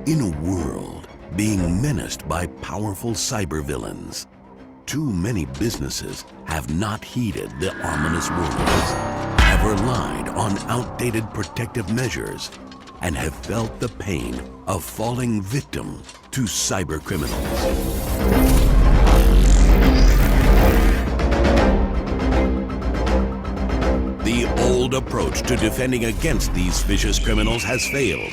In a world being menaced by powerful cybervillains, too many businesses have not heeded the ominous warnings, have relied on outdated protective measures, and have felt the pain of falling victim to cyber criminals. The old approach to defending against these vicious criminals has failed.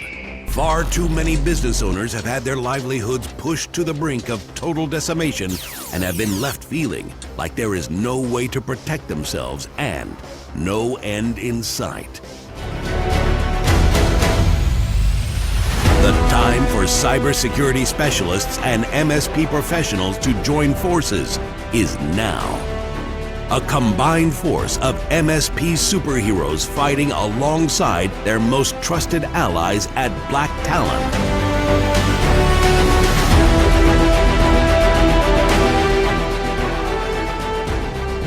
Far too many business owners have had their livelihoods pushed to the brink of total decimation and have been left feeling like there is no way to protect themselves and no end in sight. The time for cybersecurity specialists and MSP professionals to join forces is now. A combined force of MSP superheroes fighting alongside their most trusted allies at Black Talon.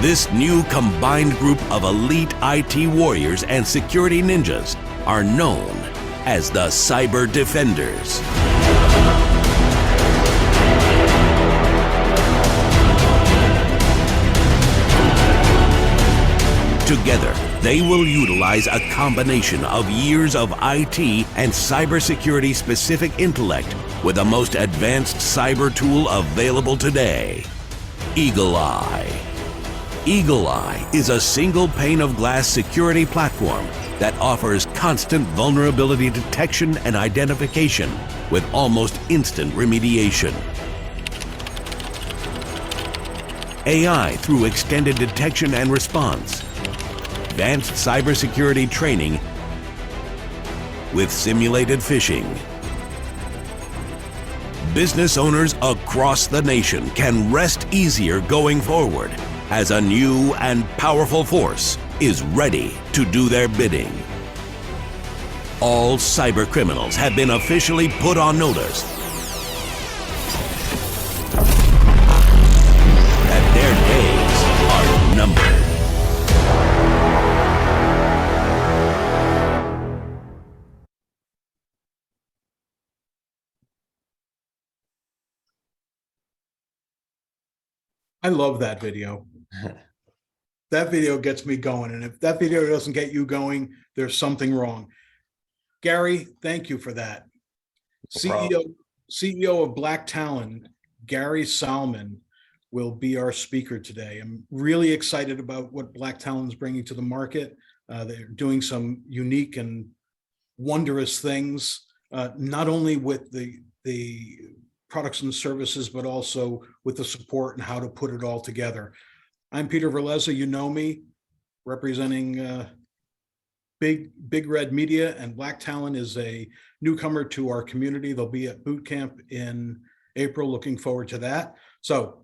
This new combined group of elite IT warriors and security ninjas are known as the Cyber Defenders. Together, they will utilize a combination of years of IT and cybersecurity specific intellect with the most advanced cyber tool available today, Eagle Eye. Eagle Eye is a single pane of glass security platform that offers constant vulnerability detection and identification with almost instant remediation. AI through extended detection and response. Advanced cybersecurity training with simulated phishing. Business owners across the nation can rest easier going forward as a new and powerful force is ready to do their bidding. All cyber criminals have been officially put on notice that their days are numbered. I love that video. That video gets me going. And if that video doesn't get you going, there's something wrong. Gary, thank you for that. CEO of Black Talon, Gary Salmon, will be our speaker today. I'm really excited about what Black Talon's bringing to the market. They're doing some unique and wondrous things, not only with the products and services, but also with the support and how to put it all together. I'm Peter Verleza, you know me, representing Big Red Media, and Black Talon is a newcomer to our community. They'll be at boot camp in April, looking forward to that. So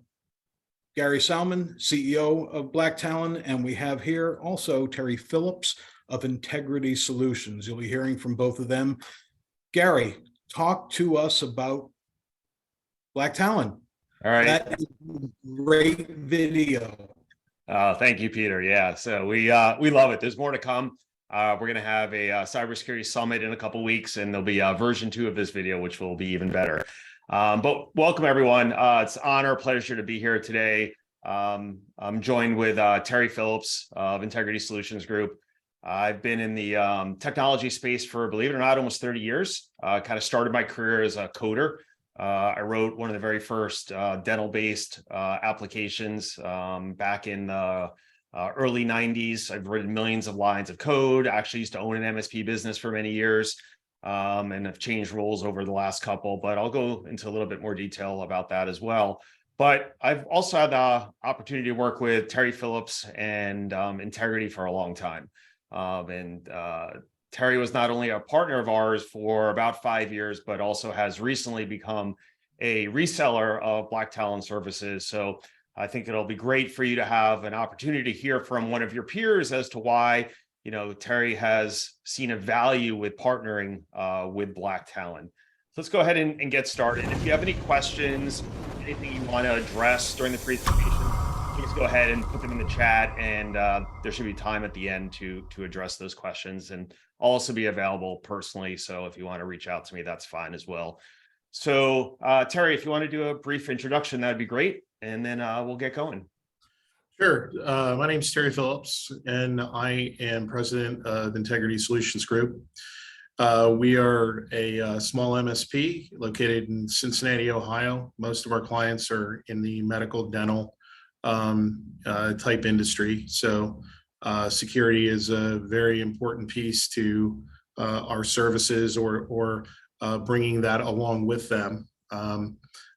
Gary Salmon, CEO of Black Talon, and we have here also Terry Phillips of Integrity Solutions. You'll be hearing from both of them. Gary, talk to us about Black Talon. All right. That is a great video. Thank you, Peter. Yeah, so we love it. There's more to come. We're going to have a cybersecurity summit in a couple weeks, and there'll be a version 2 of this video, which will be even better. But welcome, everyone. It's an honor, pleasure to be here today. I'm joined with Terry Phillips of Integrity Solutions Group. I've been in the technology space for, believe it or not, almost 30 years. Kind of started my career as a coder. I wrote one of the very first dental-based applications back in the early 90s. I've written millions of lines of code. I actually used to own an MSP business for many years, and have changed roles over the last couple, but I'll go into a little bit more detail about that as well. But I've also had the opportunity to work with Terry Phillips and Integrity for a long time. Terry was not only a partner of ours for about 5 years, but also has recently become a reseller of Black Talon services. So I think it'll be great for you to have an opportunity to hear from one of your peers as to why, you know, Terry has seen a value with partnering with Black Talon. So let's go ahead and get started. If you have any questions, anything you want to address during the presentation, please go ahead and put them in the chat, and there should be time at the end to address those questions. And I'll also be available personally, so if you want to reach out to me, that's fine as well. So Terry, if you want to do a brief introduction, that'd be great, and then we'll get going. Sure. My name is Terry Phillips, and I am president of Integrity Solutions Group. We are a small MSP located in Cincinnati, Ohio. Most of our clients are in the medical, dental type industry. So security is a very important piece to our services, or bringing that along with them.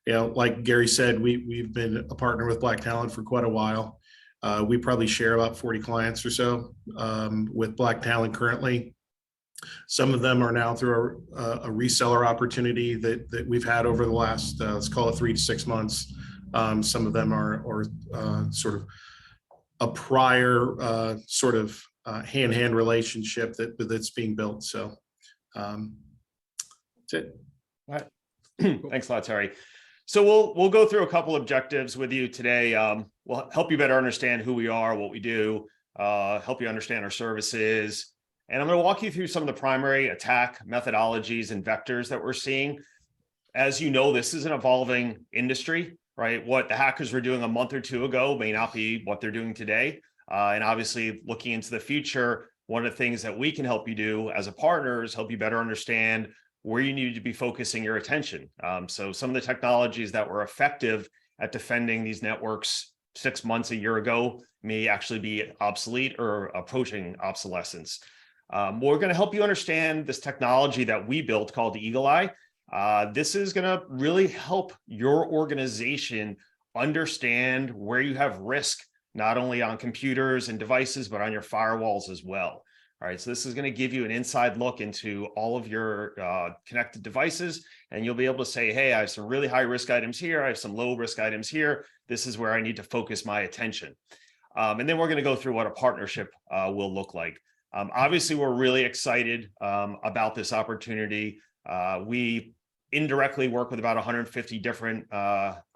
Like Gary said, we've been a partner with Black Talent for quite a while. We probably share about 40 clients or so with Black Talent currently. Some of them are now through a reseller opportunity that we've had over the last, let's call it 3 to 6 months. Some of them are sort of a prior sort of hand-in-hand relationship that's being built. So that's it. All right. Thanks a lot, Terry. So we'll go through a couple objectives with you today. We'll help you better understand who we are, what we do, help you understand our services. And I'm going to walk you through some of the primary attack methodologies and vectors that we're seeing. As you know, this is an evolving industry, right? What the hackers were doing a month or two ago may not be what they're doing today. And obviously, looking into the future, one of the things that we can help you do as a partner is help you better understand where you need to be focusing your attention. So some of the technologies that were effective at defending these networks 6 months, a year ago may actually be obsolete or approaching obsolescence. We're going to help you understand this technology that we built called the Eagle Eye. This is going to really help your organization understand where you have risk, not only on computers and devices, but on your firewalls as well. All right, so this is going to give you an inside look into all of your connected devices, and you'll be able to say, hey, I have some really high risk items here. I have some low risk items here. This is where I need to focus my attention. And then we're going to go through what a partnership will look like. Obviously, we're really excited about this opportunity. We indirectly work with about 150 different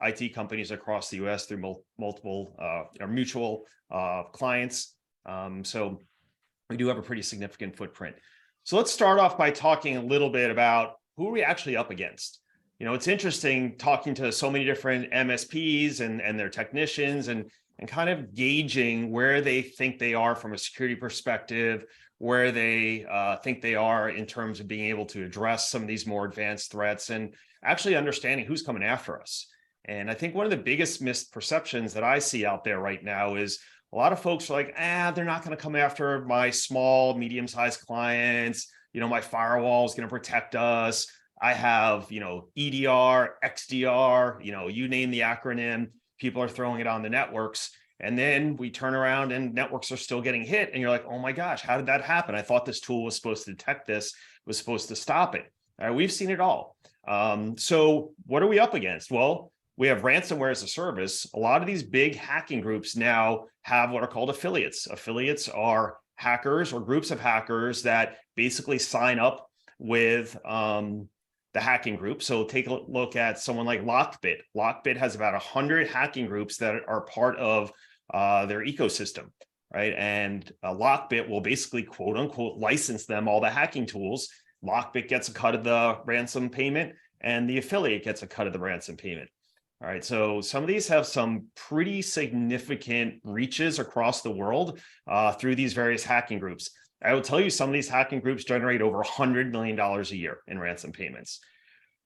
IT companies across the US through multiple mutual clients. So we do have a pretty significant footprint. So let's start off by talking a little bit about who are we actually up against. You know, it's interesting talking to so many different MSPs and their technicians and kind of gauging where they think they are from a security perspective, where they think they are in terms of being able to address some of these more advanced threats, and actually understanding who's coming after us. And I think one of the biggest misperceptions that I see out there right now is a lot of folks are like, they're not going to come after my small, medium-sized clients. You know, my firewall is going to protect us. I have, EDR, XDR, you name the acronym. People are throwing it on the networks. And then we turn around and networks are still getting hit. And you're like, oh my gosh, how did that happen? I thought this tool was supposed to detect this, was supposed to stop it. All right, we've seen it all. So what are we up against? Well, we have ransomware as a service. A lot of these big hacking groups now have what are called affiliates. Affiliates are hackers or groups of hackers that basically sign up with the hacking group. So take a look at someone like Lockbit. Lockbit has about 100 hacking groups that are part of their ecosystem, right? And Lockbit will basically, quote unquote, license them all the hacking tools. Lockbit gets a cut of the ransom payment, and the affiliate gets a cut of the ransom payment. All right, so some of these have some pretty significant reaches across the world through these various hacking groups. I will tell you, some of these hacking groups generate over $100 million a year in ransom payments.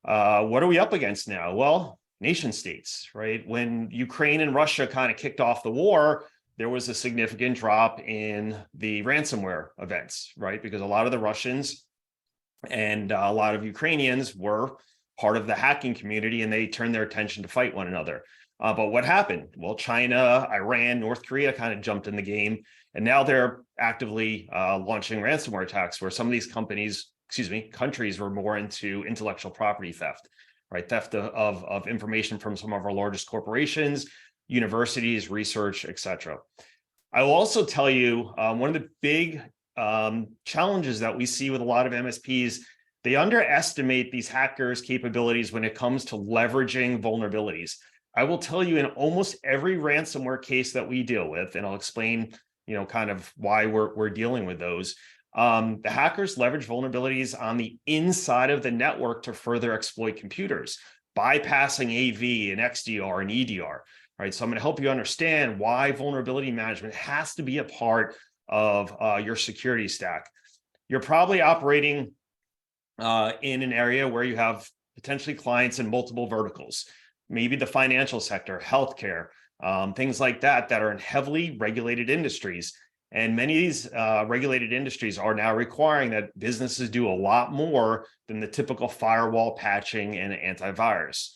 What are we up against now? Well, nation states, right? When Ukraine and Russia kind of kicked off the war, there was a significant drop in the ransomware events, right? Because a lot of the Russians and a lot of Ukrainians were part of the hacking community, and they turned their attention to fight one another. But what happened? Well, China, Iran, North Korea kind of jumped in the game, and now they're actively launching ransomware attacks where some of these countries were more into intellectual property theft, right? Theft of information from some of our largest corporations, universities, research, et cetera. I will also tell you one of the big challenges that we see with a lot of MSPs, they underestimate these hackers' capabilities when it comes to leveraging vulnerabilities. I will tell you in almost every ransomware case that we deal with, and I'll explain, kind of why we're dealing with those. The hackers leverage vulnerabilities on the inside of the network to further exploit computers, bypassing AV and XDR and EDR. Right, so I'm going to help you understand why vulnerability management has to be a part of your security stack. You're probably operating in an area where you have potentially clients in multiple verticals, maybe the financial sector, healthcare, things like that are in heavily regulated industries. And many of these regulated industries are now requiring that businesses do a lot more than the typical firewall patching and antivirus.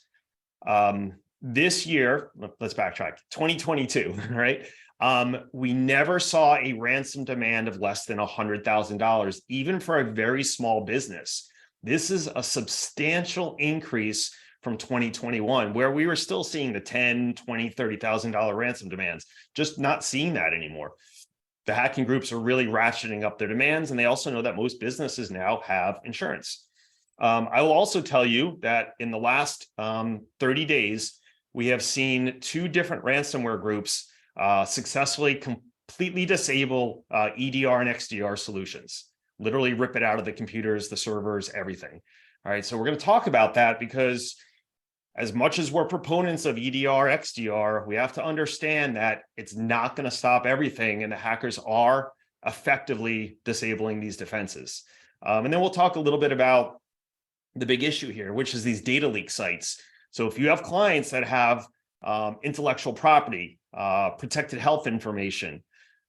This year, let's backtrack, 2022, right? We never saw a ransom demand of less than $100,000, even for a very small business. This is a substantial increase from 2021, where we were still seeing the $10,000, $20,000, $30,000 ransom demands, just not seeing that anymore. The hacking groups are really ratcheting up their demands, and they also know that most businesses now have insurance. I will also tell you that in the last 30 days, we have seen 2 different ransomware groups successfully completely disable EDR and XDR solutions, literally rip it out of the computers, the servers, everything. All right, so we're going to talk about that because as much as we're proponents of EDR, XDR, we have to understand that it's not going to stop everything, and the hackers are effectively disabling these defenses. And then we'll talk a little bit about the big issue here, which is these data leak sites. So if you have clients that have intellectual property, protected health information,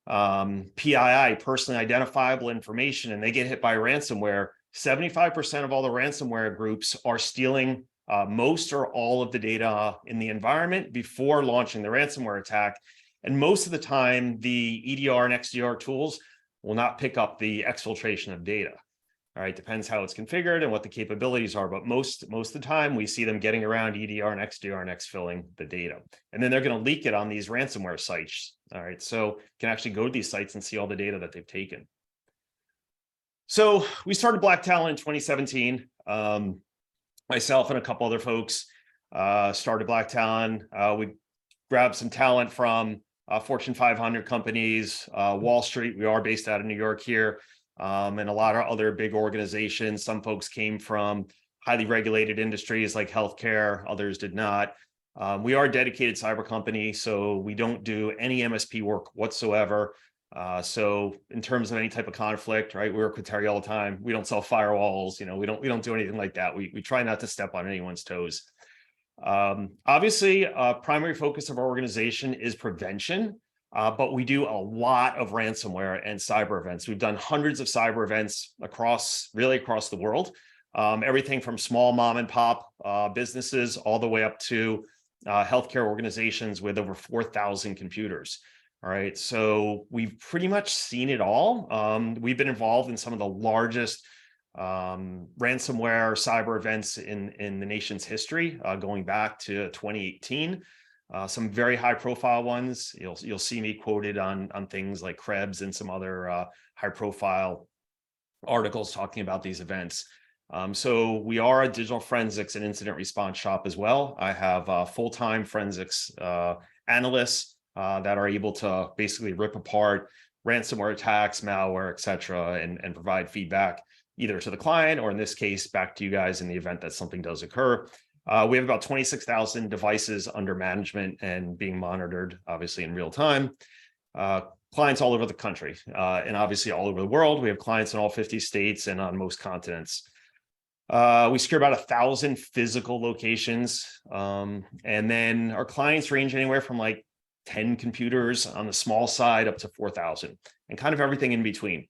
PII, personally identifiable information, and they get hit by ransomware, 75% of all the ransomware groups are stealing most or all of the data in the environment before launching the ransomware attack. And most of the time, the EDR and XDR tools will not pick up the exfiltration of data. All right, depends how it's configured and what the capabilities are, but most of the time we see them getting around EDR and XDR and exfilling the data. And then they're going to leak it on these ransomware sites. All right, so you can actually go to these sites and see all the data that they've taken. So we started Black Talon in 2017. Myself and a couple other folks started Black Talon. We grabbed some talent from Fortune 500 companies, Wall Street. We are based out of New York here. And a lot of other big organizations. Some folks came from highly regulated industries like healthcare, others did not. We are a dedicated cyber company, so we don't do any MSP work whatsoever. So in terms of any type of conflict, right, we work with Terry all the time. We don't sell firewalls, we don't do anything like that. We try not to step on anyone's toes. Obviously, primary focus of our organization is prevention. But we do a lot of ransomware and cyber events. We've done hundreds of cyber events across the world. Everything from small mom and pop businesses all the way up to healthcare organizations with over 4,000 computers. All right, so we've pretty much seen it all. We've been involved in some of the largest ransomware cyber events in the nation's history, going back to 2018. Some very high profile ones. You'll see me quoted on things like Krebs and some other high profile articles talking about these events. So we are a digital forensics and incident response shop as well. I have full-time forensics analysts that are able to basically rip apart ransomware attacks, malware, et cetera, and provide feedback either to the client or in this case, back to you guys in the event that something does occur. We have about 26,000 devices under management and being monitored, obviously in real time. Clients all over the country and obviously all over the world. We have clients in all 50 states and on most continents. We secure about 1,000 physical locations. And then our clients range anywhere from like 10 computers on the small side up to 4,000 and kind of everything in between.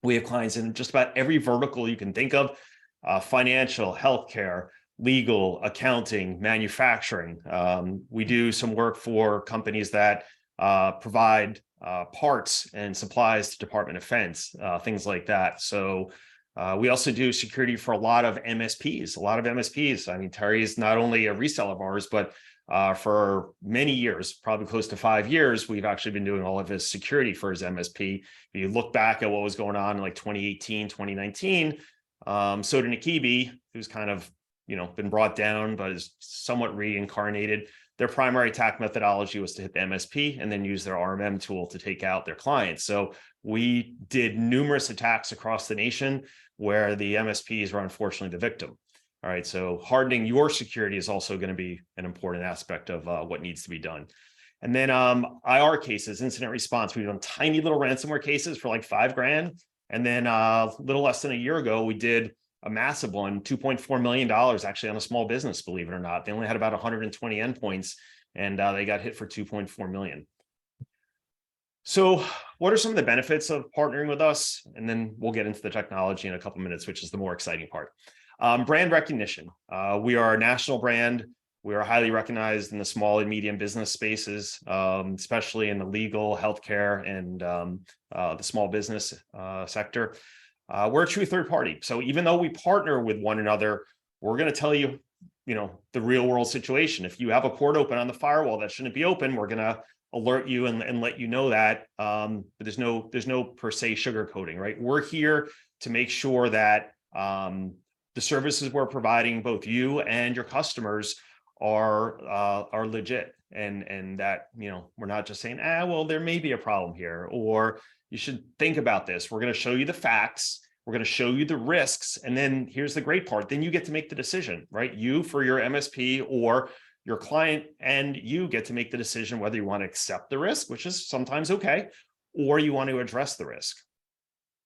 We have clients in just about every vertical you can think of, financial, healthcare, legal, accounting, manufacturing. We do some work for companies that provide parts and supplies to Department of Defense, things like that. So we also do security for a lot of MSPs. I mean, Terry is not only a reseller of ours, but for many years, probably close to 5 years, we've actually been doing all of his security for his MSP. If you look back at what was going on in like 2018, 2019, Soda Nakibi, who's kind of been brought down, but is somewhat reincarnated. their primary attack methodology was to hit the MSP and then use their RMM tool to take out their clients. So we did numerous attacks across the nation where the MSPs were unfortunately the victim. All right, so hardening your security is also going to be an important aspect of what needs to be done. And then IR cases, incident response. We've done tiny little ransomware cases for like $5,000. And then a little less than a year ago, we did a massive one, $2.4 million actually on a small business, believe it or not. They only had about 120 endpoints and they got hit for 2.4 million. So what are some of the benefits of partnering with us? And then we'll get into the technology in a couple minutes, which is the more exciting part. Brand recognition. We are a national brand. We are highly recognized in the small and medium business spaces, especially in the legal, healthcare, and the small business sector. We're a true third party. So even though we partner with one another, we're going to tell you, the real world situation. If you have a port open on the firewall that shouldn't be open, we're going to alert you and let you know that. But there's no per se sugarcoating, right? We're here to make sure that the services we're providing, both you and your customers, are legit, and that we're not just saying, well, there may be a problem here, or you should think about this. We're going to show you the facts. We're going to show you the risks. And then here's the great part. Then you get to make the decision, right? You for your MSP or your client, and you get to make the decision whether you want to accept the risk, which is sometimes okay, or you want to address the risk.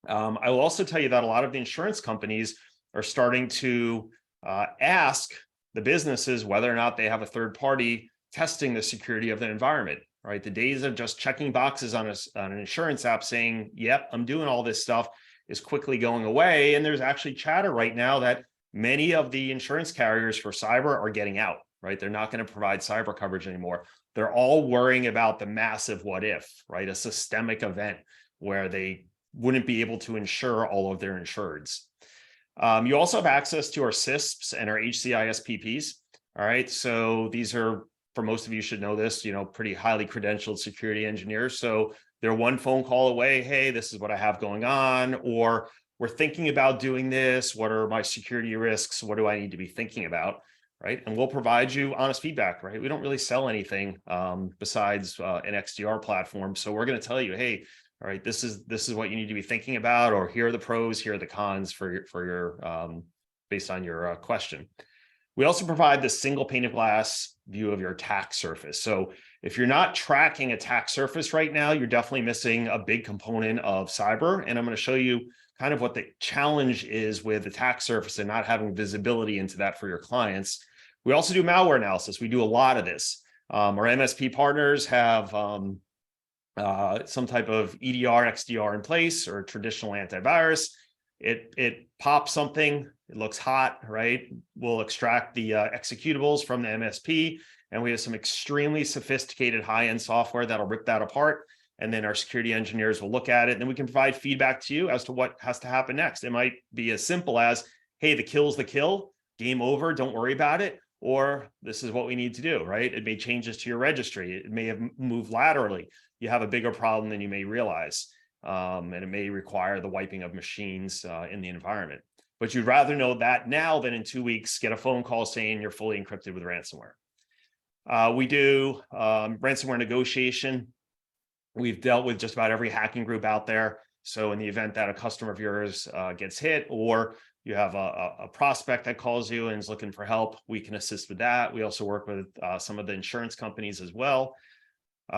I will also tell you that a lot of the insurance companies are starting to ask the businesses whether or not they have a third party testing the security of the environment, right? The days of just checking boxes on an insurance app saying, yep, I'm doing all this stuff, is quickly going away. And there's actually chatter right now that many of the insurance carriers for cyber are getting out, right? They're not going to provide cyber coverage anymore. They're all worrying about the massive what if, right? A systemic event where they wouldn't be able to insure all of their insureds. You also have access to our CISPs and our HCISPPs. All right. So these are, for most of you should know this, pretty highly credentialed security engineers. So they're one phone call away. Hey, this is what I have going on, or we're thinking about doing this. What are my security risks? What do I need to be thinking about? Right. And we'll provide you honest feedback, right? We don't really sell anything besides an XDR platform. So we're going to tell you, hey, all right, this is what you need to be thinking about, or here are the pros, here are the cons for your based on your question. We also provide the single pane of glass view of your attack surface. So if you're not tracking attack surface right now, you're definitely missing a big component of cyber. And I'm going to show you kind of what the challenge is with attack surface and not having visibility into that for your clients. We also do malware analysis. We do a lot of this. Our MSP partners have some type of EDR, XDR in place, or traditional antivirus. It pops something, it looks hot, right? We'll extract the executables from the MSP, and we have some extremely sophisticated high-end software that'll rip that apart. And then our security engineers will look at it, and then we can provide feedback to you as to what has to happen next. It might be as simple as, hey, the kill's the kill, game over, don't worry about it. Or this is what we need to do, right? It may changes to your registry. It may have moved laterally. You have a bigger problem than you may realize. And it may require the wiping of machines in the environment. But you'd rather know that now than in 2 weeks, get a phone call saying you're fully encrypted with ransomware. We do ransomware negotiation. We've dealt with just about every hacking group out there. So in the event that a customer of yours gets hit, or you have a prospect that calls you and is looking for help, we can assist with that. We also work with some of the insurance companies as well.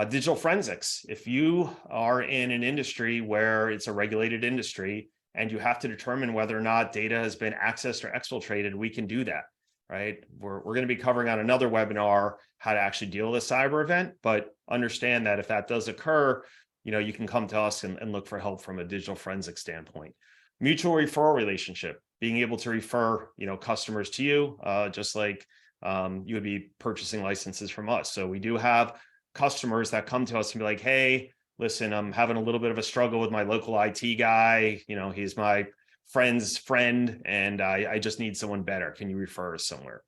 Digital forensics. If you are in an industry where it's a regulated industry and you have to determine whether or not data has been accessed or exfiltrated, we can do that, right? We're going to be covering on another webinar how to actually deal with a cyber event, but understand that if that does occur, you can come to us and look for help from a digital forensic standpoint. Mutual referral relationship, being able to refer, customers to you, just like you would be purchasing licenses from us. So we do have customers that come to us and be like, hey, listen, I'm having a little bit of a struggle with my local IT guy. He's my friend's friend, and I just need someone better. Can you refer us somewhere?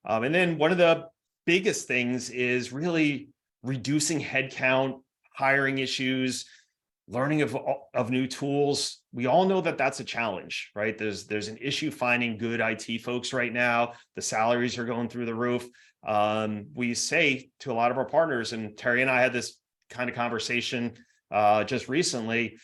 And then one of the biggest things is really reducing headcount, hiring issues. learning of new tools. We all know that that's a challenge, right? There's an issue finding good IT folks right now. The salaries are going through the roof. We say to a lot of our partners, and Terry and I had this kind of conversation just recently,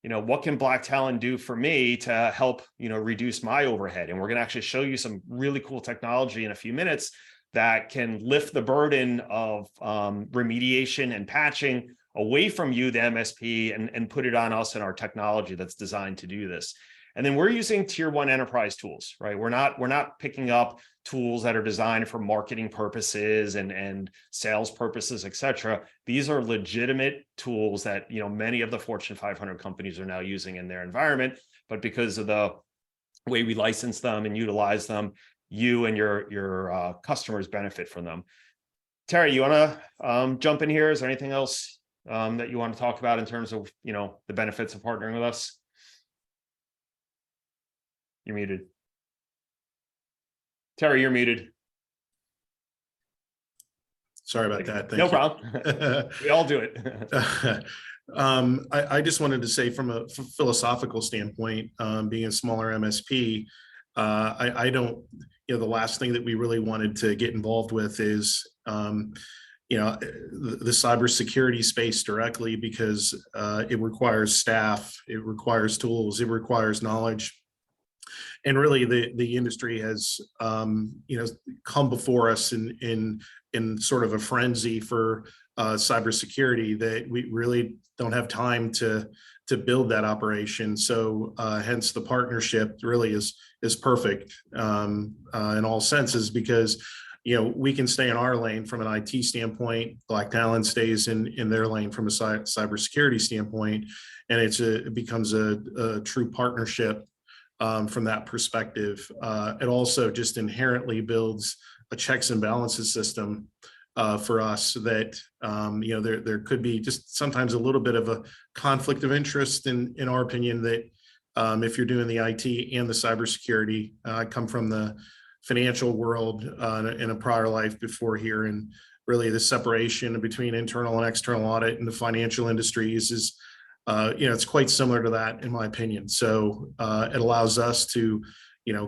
what can Black Talon do for me to help, reduce my overhead? And we're going to actually show you some really cool technology in a few minutes that can lift the burden of remediation and patching away from you, the MSP, and put it on us and our technology that's designed to do this. And then we're using tier 1 enterprise tools, right? We're not picking up tools that are designed for marketing purposes and sales purposes, et cetera. These are legitimate tools that, many of the Fortune 500 companies are now using in their environment, but because of the way we license them and utilize them, you and your customers benefit from them. Terry, you want to jump in here? Is there anything else that you want to talk about in terms of, the benefits of partnering with us? You're muted. Terry, you're muted. Sorry about that. Thank no you. Problem. We all do it. I just wanted to say, from a philosophical standpoint, being a smaller MSP, I don't, the last thing that we really wanted to get involved with is, the cybersecurity space directly, because it requires staff, it requires tools, it requires knowledge. And really, the industry has, come before us in sort of a frenzy for cybersecurity, that we really don't have time to build that operation. So hence the partnership really is perfect in all senses, because we can stay in our lane from an IT standpoint. Black Talon stays in their lane from a cybersecurity standpoint, and it becomes a true partnership. From that perspective, it also just inherently builds a checks and balances system for us that, there could be just sometimes a little bit of a conflict of interest in our opinion, that if you're doing the IT and the cybersecurity. I come from the financial world in a prior life before here, and really the separation between internal and external audit in the financial industries is it's quite similar to that, in my opinion. So it allows us to,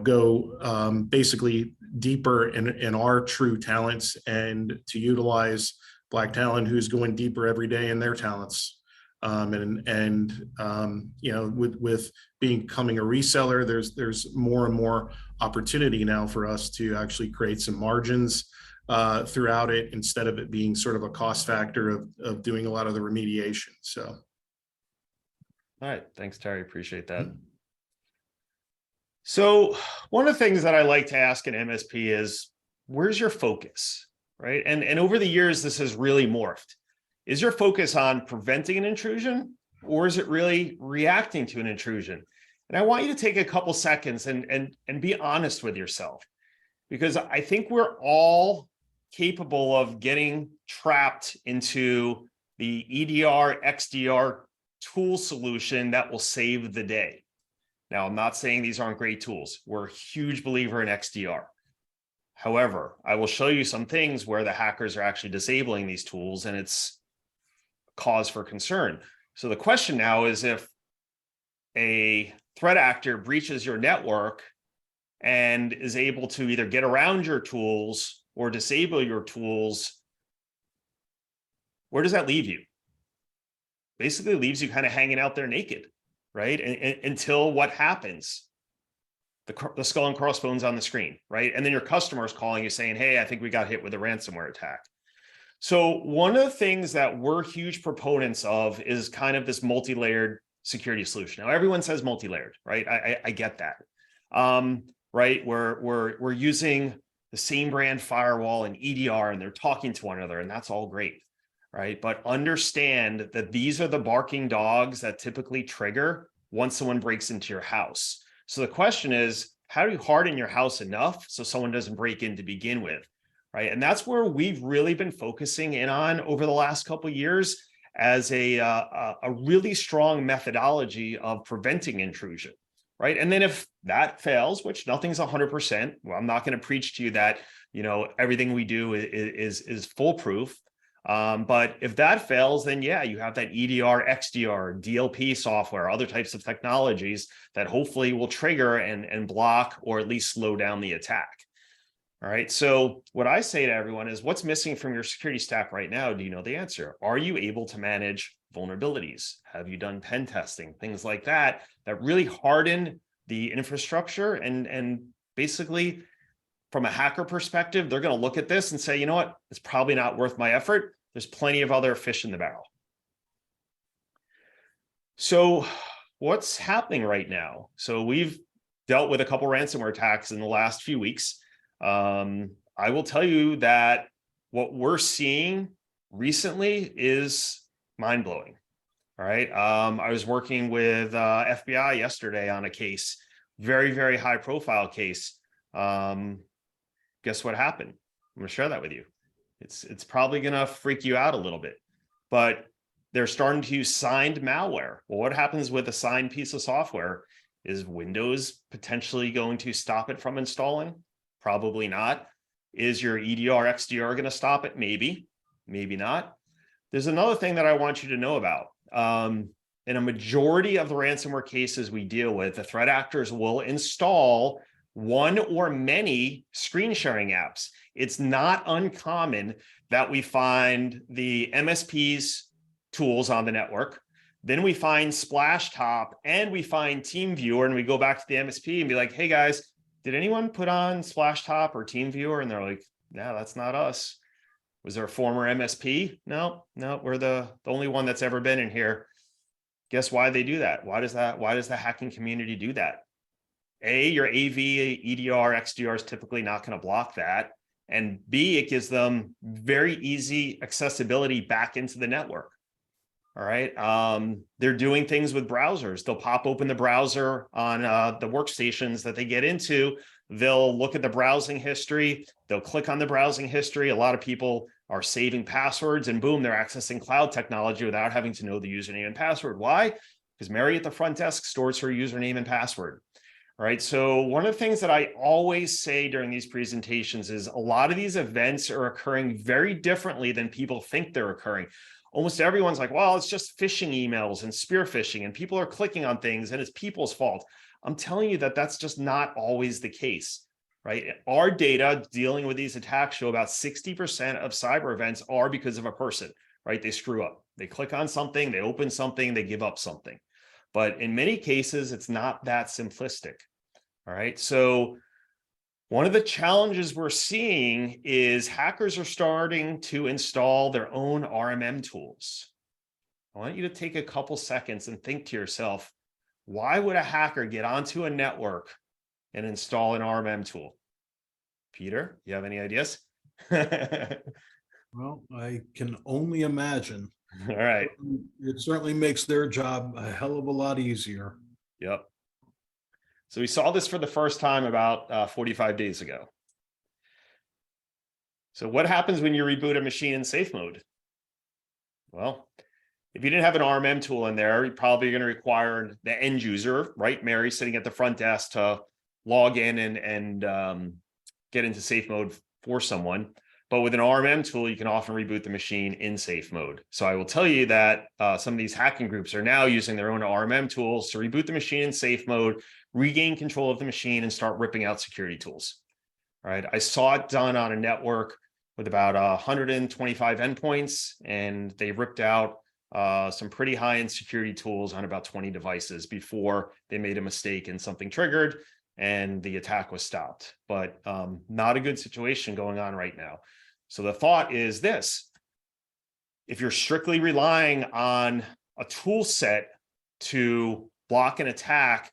go basically deeper in our true talents, and to utilize Black Talon, who's going deeper every day in their talents. With becoming a reseller, there's more and more opportunity now for us to actually create some margins throughout it, instead of it being sort of a cost factor of doing a lot of the remediation. So. All right. Thanks, Terry. Appreciate that. So one of the things that I like to ask an MSP is, where's your focus, right? And over the years, this has really morphed. Is your focus on preventing an intrusion, or is it really reacting to an intrusion? And I want you to take a couple seconds and be honest with yourself, because I think we're all capable of getting trapped into the EDR, XDR tool solution that will save the day. Now, I'm not saying these aren't great tools. We're a huge believer in XDR. However, I will show you some things where the hackers are actually disabling these tools, and it's cause for concern. So the question now is, if a threat actor breaches your network and is able to either get around your tools or disable your tools, where does that leave you? Basically leaves you kind of hanging out there naked, right? Until what happens? The skull and crossbones on the screen, right? And then your customer is calling you saying, hey, I think we got hit with a ransomware attack. So one of the things that we're huge proponents of is kind of this multi-layered security solution. Now, everyone says multi-layered, right? I get that, right? We're using the same brand firewall and EDR, and they're talking to one another, and that's all great. Right? But understand that these are the barking dogs that typically trigger once someone breaks into your house. So the question is, how do you harden your house enough so someone doesn't break in to begin with? Right? And that's where we've really been focusing in on over the last couple of years as a really strong methodology of preventing intrusion. Right? And then if that fails, which nothing's 100%, well, I'm not going to preach to you that, everything we do is foolproof. But if that fails, then yeah, you have that EDR, XDR, DLP software, other types of technologies that hopefully will trigger and block or at least slow down the attack. All right. So what I say to everyone is, what's missing from your security stack right now? Do you know the answer? Are you able to manage vulnerabilities? Have you done pen testing? Things like that, that really harden the infrastructure and basically from a hacker perspective, they're going to look at this and say, you know what, it's probably not worth my effort. There's plenty of other fish in the barrel. So what's happening right now? So we've dealt with a couple ransomware attacks in the last few weeks. I will tell you that what we're seeing recently is mind-blowing. All right. I was working with FBI yesterday on a case, very, very high profile case. Guess what happened? I'm going to share that with you. It's probably going to freak you out a little bit, but they're starting to use signed malware. Well, what happens with a signed piece of software? Is Windows potentially going to stop it from installing? Probably not. Is your EDR, XDR going to stop it? Maybe, maybe not. There's another thing that I want you to know about. In a majority of the ransomware cases we deal with, the threat actors will install one or many screen sharing apps. It's not uncommon that we find the MSP's tools on the network. Then we find Splashtop and we find TeamViewer, and we go back to the MSP and be like, hey guys, did anyone put on Splashtop or TeamViewer? And they're like, no, that's not us. Was there a former MSP? No, we're the only one that's ever been in here. Guess why they do that? Why does the hacking community do that? A, your AV, EDR, XDR is typically not going to block that. And B, it gives them very easy accessibility back into the network. All right. They're doing things with browsers. They'll pop open the browser on the workstations that they get into. They'll look at the browsing history. They'll click on the browsing history. A lot of people are saving passwords and boom, they're accessing cloud technology without having to know the username and password. Why? Because Mary at the front desk stores her username and password. All right. So one of the things that I always say during these presentations is a lot of these events are occurring very differently than people think they're occurring. Almost everyone's like, well, it's just phishing emails and spear phishing, and people are clicking on things and it's people's fault. I'm telling you that that's just not always the case, right? Our data dealing with these attacks show about 60% of cyber events are because of a person, right? They screw up. They click on something, they open something, they give up something. But in many cases, it's not that simplistic. All right. So one of the challenges we're seeing is hackers are starting to install their own RMM tools. I want you to take a couple seconds and think to yourself, why would a hacker get onto a network and install an RMM tool? Peter, you have any ideas? Well, I can only imagine. All right. It certainly makes their job a hell of a lot easier. Yep. So we saw this for the first time about 45 days ago. So what happens when you reboot a machine in safe mode? Well, if you didn't have an RMM tool in there, you're probably going to require the end user, right? Mary sitting at the front desk to log in and get into safe mode for someone. But with an RMM tool, you can often reboot the machine in safe mode. So I will tell you that some of these hacking groups are now using their own RMM tools to reboot the machine in safe mode, regain control of the machine, and start ripping out security tools. All right. I saw it done on a network with about 125 endpoints, and they ripped out some pretty high-end security tools on about 20 devices before they made a mistake and something triggered and the attack was stopped. But not a good situation going on right now. So the thought is this: if you're strictly relying on a tool set to block an attack,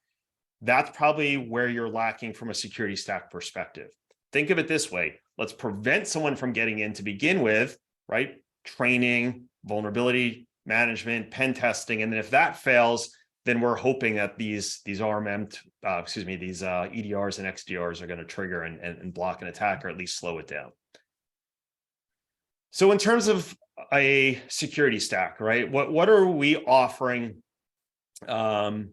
that's probably where you're lacking from a security stack perspective. Think of it this way. Let's prevent someone from getting in to begin with, right? Training, vulnerability management, pen testing. And then if that fails, then we're hoping that these RMM, these EDRs and XDRs are going to trigger and block an attack, or at least slow it down. So in terms of a security stack, right? What are we offering the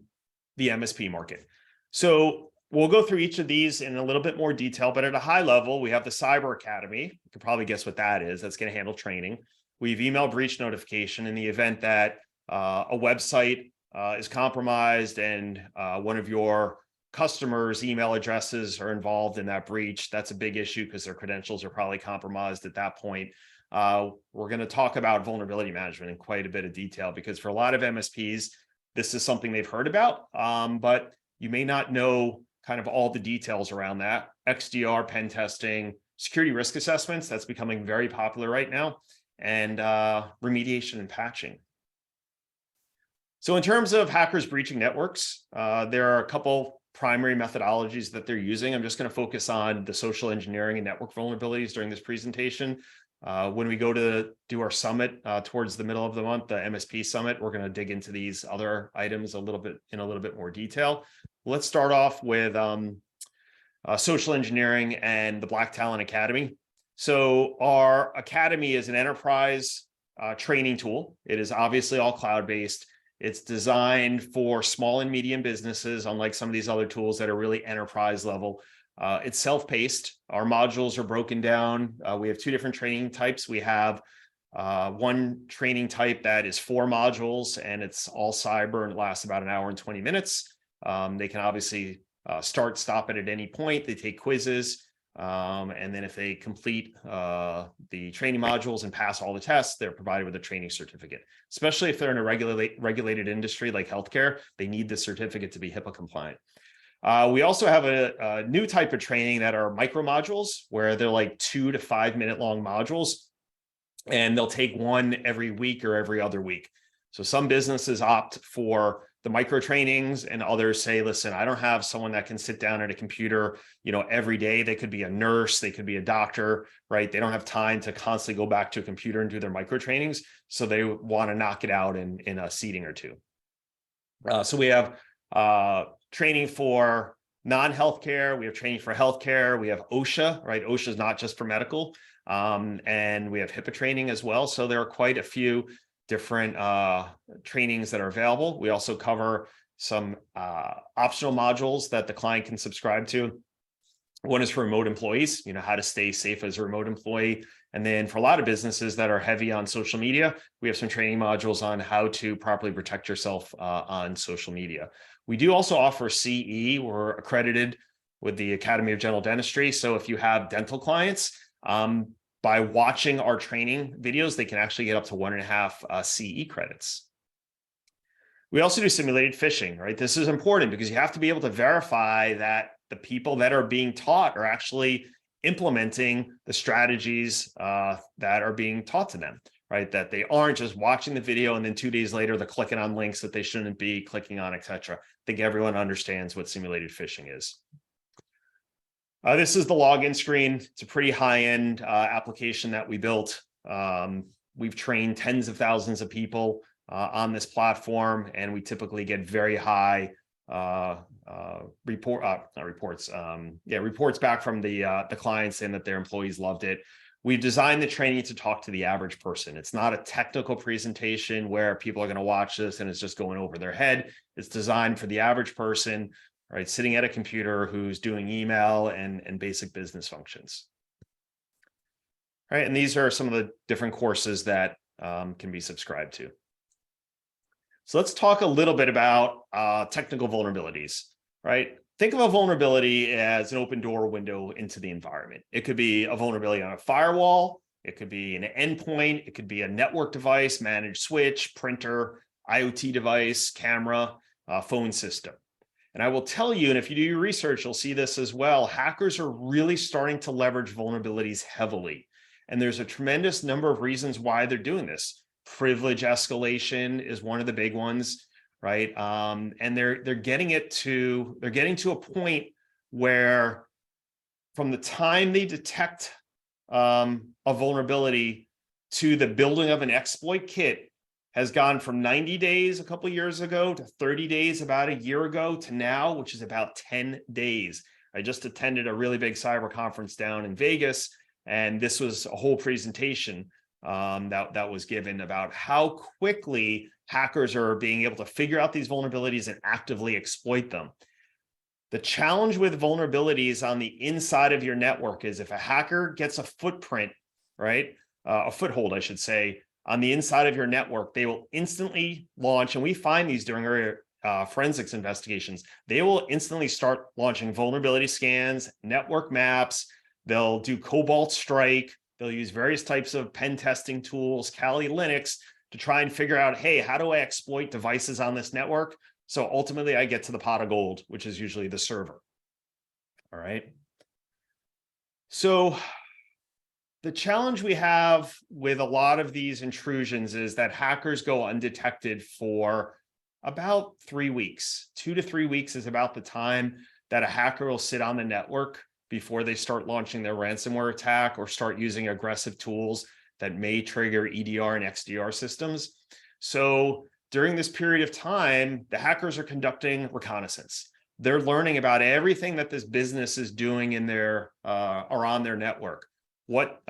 MSP market? So we'll go through each of these in a little bit more detail, but at a high level, we have the Cyber Academy. You can probably guess what that is. That's going to handle training. we've email breach notification in the event that a website is compromised and one of your customers' email addresses are involved in that breach. That's a big issue because their credentials are probably compromised at that point. We're going to talk about vulnerability management in quite a bit of detail because for a lot of MSPs, this is something they've heard about, but you may not know kind of all the details around that. XDR, pen testing, security risk assessments, that's becoming very popular right now, and remediation and patching. So in terms of hackers breaching networks, there are a couple primary methodologies that they're using. I'm just going to focus on the social engineering and network vulnerabilities during this presentation. When we go to do our summit towards the middle of the month, the MSP summit, we're going to dig into these other items in a little bit more detail. Let's start off with social engineering and the Black Talent Academy. So our academy is an enterprise training tool. It is obviously all cloud-based. It's designed for small and medium businesses, unlike some of these other tools that are really enterprise level. It's self-paced. Our modules are broken down. We have two different training types. We have one training type that is 4 modules, and it's all cyber and it lasts about 1 hour and 20 minutes. They can obviously start, stop it at any point. They take quizzes. And then if they complete the training modules and pass all the tests, they're provided with a training certificate. Especially if they're in a regulated industry like healthcare, they need the certificate to be HIPAA compliant. We also have a new type of training that are micro modules, where they're like 2 to 5 minute long modules, and they'll take one every week or every other week. So some businesses opt for the micro trainings, and others say, listen, I don't have someone that can sit down at a computer, every day. They could be a nurse, they could be a doctor, right? They don't have time to constantly go back to a computer and do their micro trainings. So they want to knock it out in a seating or two. So we have training for non-healthcare. We have training for healthcare. We have OSHA, right? OSHA is not just for medical. And we have HIPAA training as well. So there are quite a few different trainings that are available. We also cover some optional modules that the client can subscribe to. One is for remote employees, how to stay safe as a remote employee. And then for a lot of businesses that are heavy on social media, we have some training modules on how to properly protect yourself on social media. We do also offer CE. We're accredited with the Academy of General Dentistry. So if you have dental clients, by watching our training videos, they can actually get up to 1.5 CE credits. We also do simulated phishing, right? This is important because you have to be able to verify that the people that are being taught are actually implementing the strategies that are being taught to them, right? That they aren't just watching the video and then 2 days later they're clicking on links that they shouldn't be clicking on, etc. I think everyone understands what simulated phishing is. This is the login screen. It's a pretty high-end application that we built. We've trained tens of thousands of people on this platform, and we typically get very high reports back from the clients saying that their employees loved it. We've designed the training to talk to the average person. It's not a technical presentation where people are going to watch this and it's just going over their head. It's designed for the average person, right, sitting at a computer who's doing email and basic business functions. All right, and these are some of the different courses that can be subscribed to. So let's talk a little bit about technical vulnerabilities, right? Think of a vulnerability as an open door window into the environment. It could be a vulnerability on a firewall. It could be an endpoint. It could be a network device, managed switch, printer, IoT device, camera, phone system. And I will tell you, and if you do your research, you'll see this as well, hackers are really starting to leverage vulnerabilities heavily. And there's a tremendous number of reasons why they're doing this. Privilege escalation is one of the big ones, right? And they're getting to a point where from the time they detect a vulnerability to the building of an exploit kit has gone from 90 days a couple of years ago to 30 days about a year ago to now, which is about 10 days. I just attended a really big cyber conference down in Vegas, and this was a whole presentation that was given about how quickly hackers are being able to figure out these vulnerabilities and actively exploit them. The challenge with vulnerabilities on the inside of your network is if a hacker gets a footprint, right? A foothold, I should say, on the inside of your network, they will instantly launch, and we find these during our forensics investigations, they will instantly start launching vulnerability scans, network maps, they'll do Cobalt Strike, they'll use various types of pen testing tools, Kali Linux, to try and figure out, hey, how do I exploit devices on this network? So ultimately I get to the pot of gold, which is usually the server. All right. So the challenge we have with a lot of these intrusions is that hackers go undetected for about 3 weeks. 2 to 3 weeks is about the time that a hacker will sit on the network before they start launching their ransomware attack or start using aggressive tools that may trigger EDR and XDR systems. So during this period of time, the hackers are conducting reconnaissance. They're learning about everything that this business is doing in their or on their network. What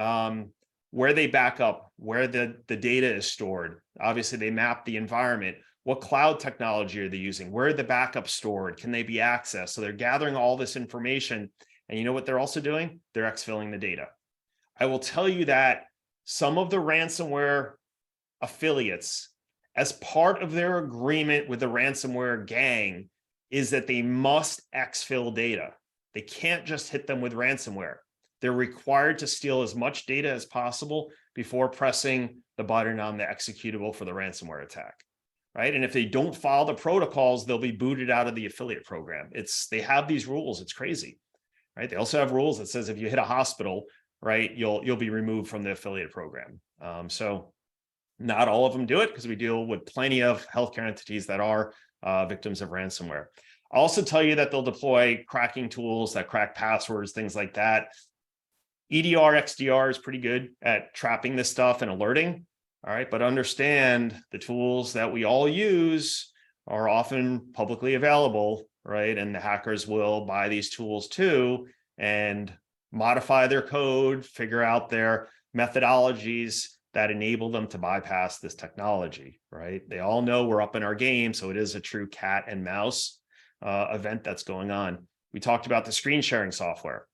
where they back up, where the data is stored. Obviously, they map the environment. What cloud technology are they using? Where are the backups stored? Can they be accessed? So they're gathering all this information. And you know what they're also doing? They're exfilling the data. I will tell you that some of the ransomware affiliates, as part of their agreement with the ransomware gang, is that they must exfil data. They can't just hit them with ransomware. They're required to steal as much data as possible before pressing the button on the executable for the ransomware attack, right? And if they don't follow the protocols, they'll be booted out of the affiliate program. They have these rules. It's crazy, right? They also have rules that says if you hit a hospital, right, you'll be removed from the affiliate program. So not all of them do it because we deal with plenty of healthcare entities that are victims of ransomware. I'll also tell you that they'll deploy cracking tools that crack passwords, things like that. EDR, XDR is pretty good at trapping this stuff and alerting. All right, but understand the tools that we all use are often publicly available, right? And the hackers will buy these tools too and modify their code, figure out their methodologies that enable them to bypass this technology, right? They all know we're up in our game, so it is a true cat and mouse event that's going on. We talked about the screen sharing software.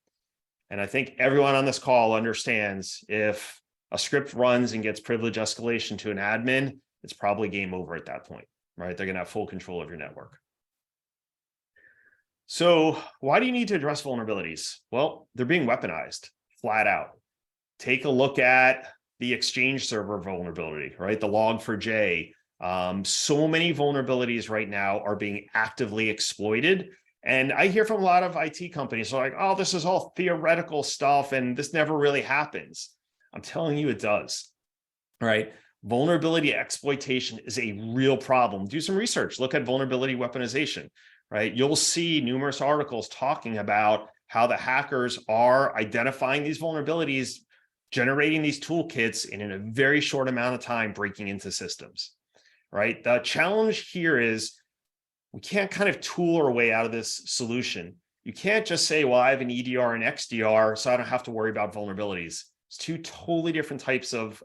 And I think everyone on this call understands if a script runs and gets privilege escalation to an admin, it's probably game over at that point, right? They're going to have full control of your network. So why do you need to address vulnerabilities? Well, they're being weaponized flat out. Take a look at the Exchange server vulnerability, right? The Log4j. So many vulnerabilities right now are being actively exploited. And I hear from a lot of IT companies like, oh, this is all theoretical stuff and this never really happens. I'm telling you it does, right? Vulnerability exploitation is a real problem. Do some research, look at vulnerability weaponization, right? You'll see numerous articles talking about how the hackers are identifying these vulnerabilities, generating these toolkits, and in a very short amount of time, breaking into systems, right? The challenge here is we can't kind of tool our way out of this solution. You can't just say, well, I have an EDR and XDR, so I don't have to worry about vulnerabilities. It's two totally different types of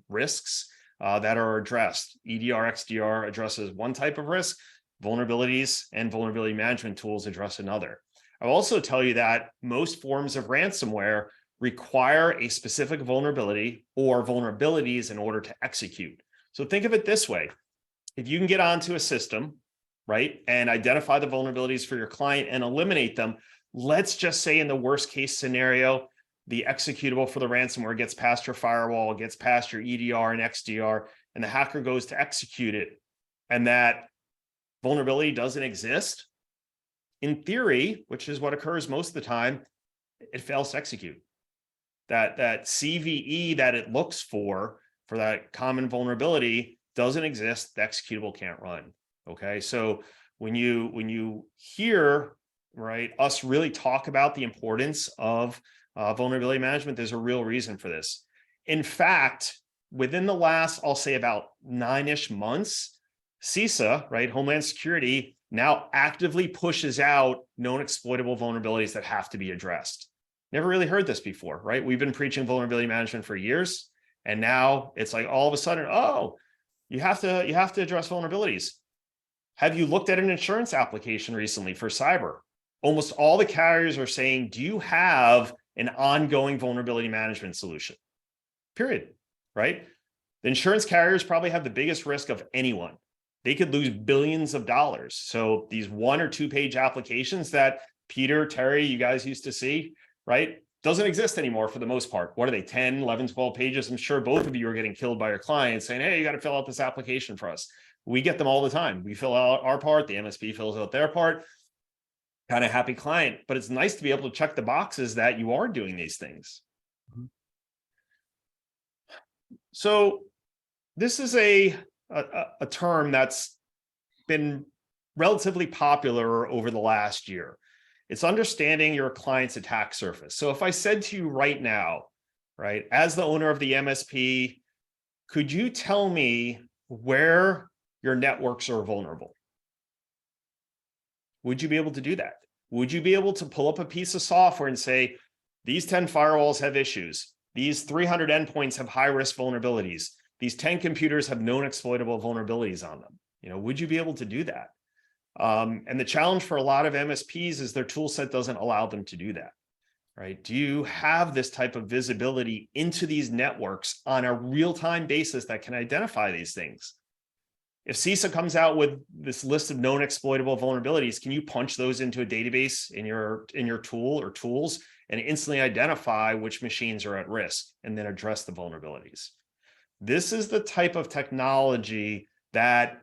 risks that are addressed. EDR, XDR addresses one type of risk, vulnerabilities and vulnerability management tools address another. I'll also tell you that most forms of ransomware require a specific vulnerability or vulnerabilities in order to execute. So think of it this way. If you can get onto a system, right, and identify the vulnerabilities for your client and eliminate them, let's just say in the worst case scenario, the executable for the ransomware gets past your firewall, gets past your EDR and XDR, and the hacker goes to execute it, and that vulnerability doesn't exist. In theory, which is what occurs most of the time, it fails to execute. That CVE that it looks for that common vulnerability doesn't exist. The executable can't run. Okay, so when you hear, right, us really talk about the importance of vulnerability management, there's a real reason for this. In fact, within the last, I'll say about 9-ish months, CISA, right, Homeland Security, now actively pushes out known exploitable vulnerabilities that have to be addressed. Never really heard this before, right? We've been preaching vulnerability management for years, and now it's like all of a sudden, oh, you have to address vulnerabilities. Have you looked at an insurance application recently for cyber? Almost all the carriers are saying, do you have an ongoing vulnerability management solution? Period, right? The insurance carriers probably have the biggest risk of anyone. They could lose billions of dollars. So these 1 or 2 page applications that Peter, Terry, you guys used to see, right? Doesn't exist anymore for the most part. What are they, 10, 11, 12 pages? I'm sure both of you are getting killed by your clients saying, hey, you got to fill out this application for us. We get them all the time. We fill out our part, the MSP fills out their part. Kind of happy client, but it's nice to be able to check the boxes that you are doing these things. So this is a term that's been relatively popular over the last year. It's understanding your client's attack surface. So if I said to you right now, right, as the owner of the MSP, could you tell me where your networks are vulnerable? Would you be able to do that? Would you be able to pull up a piece of software and say, these 10 firewalls have issues. These 300 endpoints have high-risk vulnerabilities. These 10 computers have known exploitable vulnerabilities on them. You know, would you be able to do that? And the challenge for a lot of MSPs is their tool set doesn't allow them to do that, right? Do you have this type of visibility into these networks on a real-time basis that can identify these things? If CISA comes out with this list of known exploitable vulnerabilities, can you punch those into a database in your tool or tools and instantly identify which machines are at risk and then address the vulnerabilities? This is the type of technology that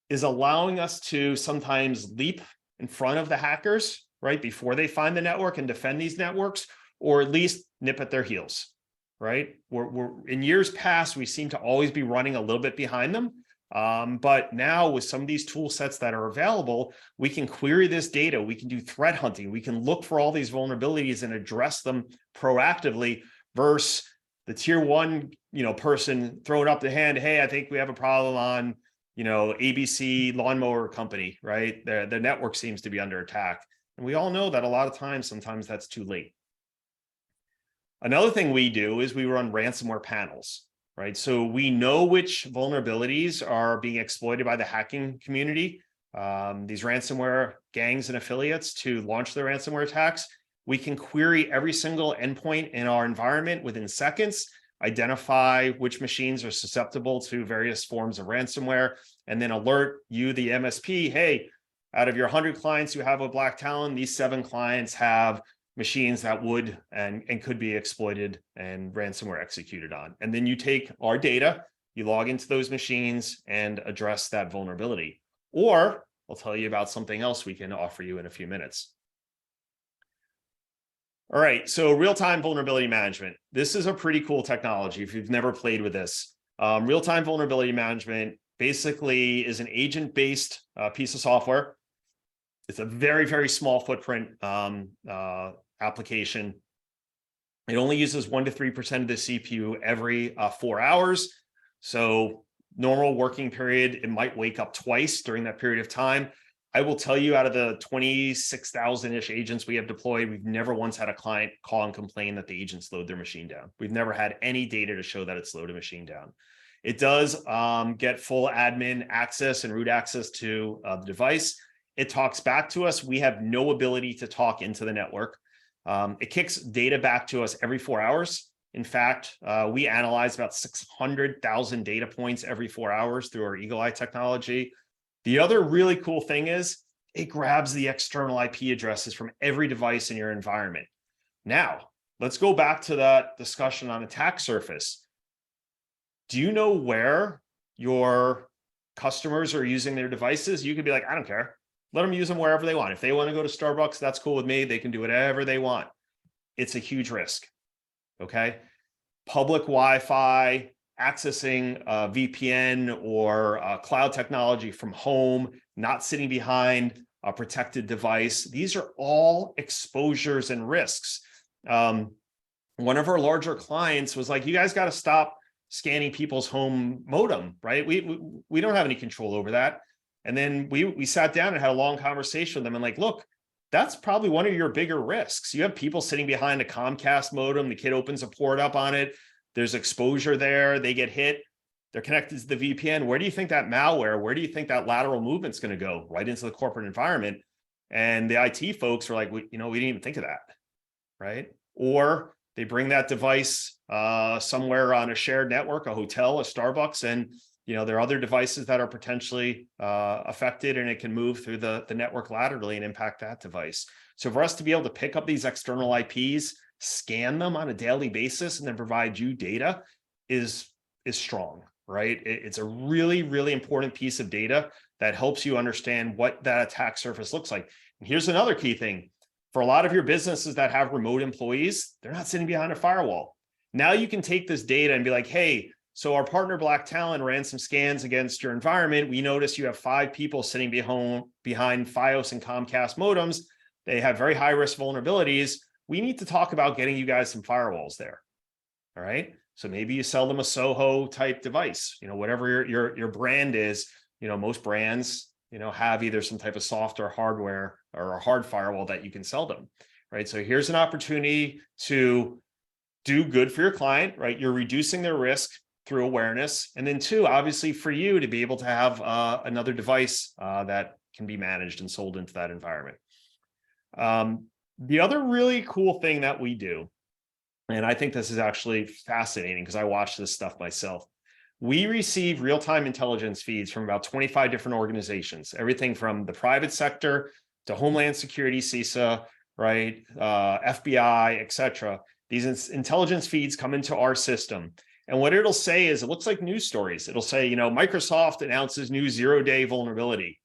is allowing us to sometimes leap in front of the hackers, right, before they find the network and defend these networks, or at least nip at their heels, right? We're in years past, we seem to always be running a little bit behind them. But now with some of these tool sets that are available, we can query this data, we can do threat hunting, we can look for all these vulnerabilities and address them proactively versus the tier 1, person throwing up the hand, hey, I think we have a problem on, ABC lawnmower company, right? The network seems to be under attack. And we all know that a lot of times, sometimes that's too late. Another thing we do is we run ransomware panels, right? So we know which vulnerabilities are being exploited by the hacking community, these ransomware gangs and affiliates to launch their ransomware attacks. We can query every single endpoint in our environment within seconds, identify which machines are susceptible to various forms of ransomware, and then alert you, the MSP, hey, out of your 100 clients you have with Black Talon, these 7 clients have machines that would and could be exploited and ransomware executed on. And then you take our data, you log into those machines and address that vulnerability. Or I'll tell you about something else we can offer you in a few minutes. All right, so real-time vulnerability management. This is a pretty cool technology if you've never played with this. Real-time vulnerability management basically is an agent-based piece of software. It's a very, very small footprint application. It only uses 1 to 3% of the CPU every 4 hours. So normal working period, it might wake up twice during that period of time. I will tell you, out of the 26,000-ish agents we have deployed, we've never once had a client call and complain that the agent slowed their machine down. We've never had any data to show that it slowed a machine down. It does get full admin access and root access to the device. It talks back to us. We have no ability to talk into the network. It kicks data back to us every 4 hours. In fact, we analyze about 600,000 data points every 4 hours through our Eagle Eye technology. The other really cool thing is it grabs the external IP addresses from every device in your environment. Now, let's go back to that discussion on attack surface. Do you know where your customers are using their devices? You could be like, I don't care. Let them use them wherever they want. If they want to go to Starbucks, that's cool with me. They can do whatever they want. It's a huge risk, okay? Public Wi-Fi, accessing a VPN or cloud technology from home, not sitting behind a protected device. These are all exposures and risks. One of our larger clients was like, you guys got to stop scanning people's home modem, right? We don't have any control over that. And then we sat down and had a long conversation with them and like, look, that's probably one of your bigger risks. You have people sitting behind a Comcast modem, the kid opens a port up on it, there's exposure there, they get hit, they're connected to the VPN. Where do you think that malware, where do you think that lateral movement's going to go? Right into the corporate environment. And the IT folks were like, we didn't even think of that, right? Or They bring that device somewhere on a shared network, a hotel, a Starbucks, and there are other devices that are potentially affected, and it can move through the network laterally and impact that device. So for us to be able to pick up these external IPs, scan them on a daily basis, and then provide you data is strong, right? It's a really, really important piece of data that helps you understand what that attack surface looks like. And here's another key thing. For a lot of your businesses that have remote employees, they're not sitting behind a firewall. Now you can take this data and be like, hey, so our partner Black Talon ran some scans against your environment. We noticed you have 5 people sitting behind FiOS and Comcast modems. They have very high risk vulnerabilities. We need to talk about getting you guys some firewalls there. All right. So maybe you sell them a Soho type device, whatever your brand is. Most brands, have either some type of soft or hardware or a hard firewall that you can sell them, right? So here's an opportunity to do good for your client, right? You're reducing their risk through awareness. And then 2, obviously for you to be able to have another device that can be managed and sold into that environment. The other really cool thing that we do, and I think this is actually fascinating because I watch this stuff myself. We receive real-time intelligence feeds from about 25 different organizations, everything from the private sector to Homeland Security, CISA, right, FBI, et cetera. These intelligence feeds come into our system. And what it'll say is, it looks like news stories. It'll say, Microsoft announces new 0-day vulnerability.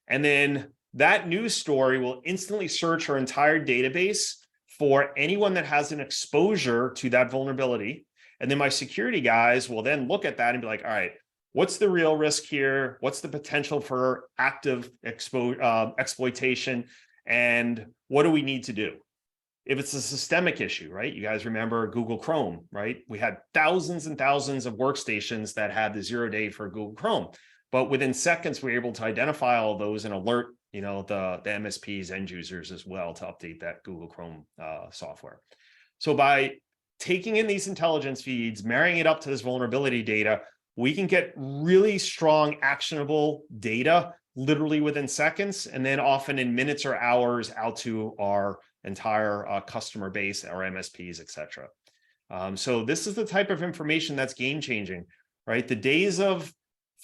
And then that news story will instantly search our entire database for anyone that has an exposure to that vulnerability. And then my security guys will then look at that and be like, all right, what's the real risk here? What's the potential for active exploitation? And what do we need to do? If it's a systemic issue, right? You guys remember Google Chrome, right? We had thousands and thousands of workstations that had the 0-day for Google Chrome. But within seconds, we were able to identify all those and alert, the MSPs, end users as well, to update that Google Chrome software. So by taking in these intelligence feeds, marrying it up to this vulnerability data, we can get really strong, actionable data literally within seconds, and then often in minutes or hours out to our entire customer base, our MSPs, et cetera. So this is the type of information that's game-changing, right? The days of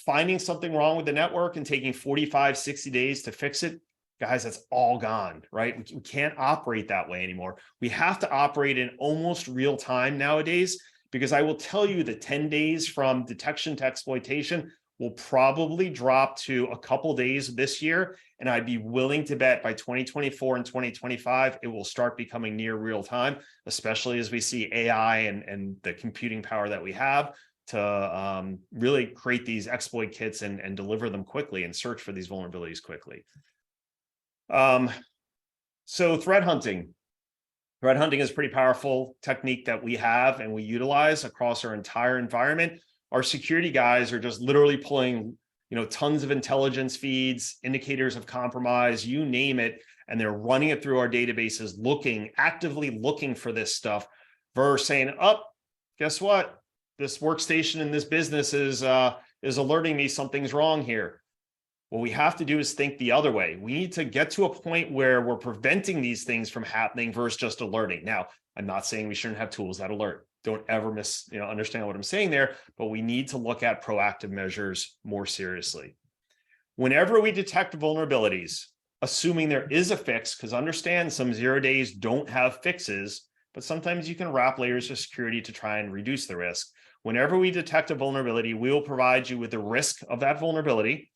finding something wrong with the network and taking 45, 60 days to fix it, guys, that's all gone, right? We can't operate that way anymore. We have to operate in almost real time nowadays, because I will tell you that 10 days from detection to exploitation will probably drop to a couple days this year. And I'd be willing to bet by 2024 and 2025, it will start becoming near real time, especially as we see AI and the computing power that we have to really create these exploit kits and deliver them quickly and search for these vulnerabilities quickly. So threat hunting. Threat hunting is a pretty powerful technique that we have and we utilize across our entire environment. Our security guys are just literally pulling, tons of intelligence feeds, indicators of compromise, you name it, and they're running it through our databases, actively looking for this stuff, versus saying, oh, guess what? This workstation in this business is alerting me something's wrong here. What we have to do is think the other way. We need to get to a point where we're preventing these things from happening versus just alerting. Now, I'm not saying we shouldn't have tools that alert. Don't ever understand what I'm saying there, but we need to look at proactive measures more seriously. Whenever we detect vulnerabilities, assuming there is a fix, because understand some 0 days don't have fixes, but sometimes you can wrap layers of security to try and reduce the risk. Whenever we detect a vulnerability, we will provide you with the risk of that vulnerability.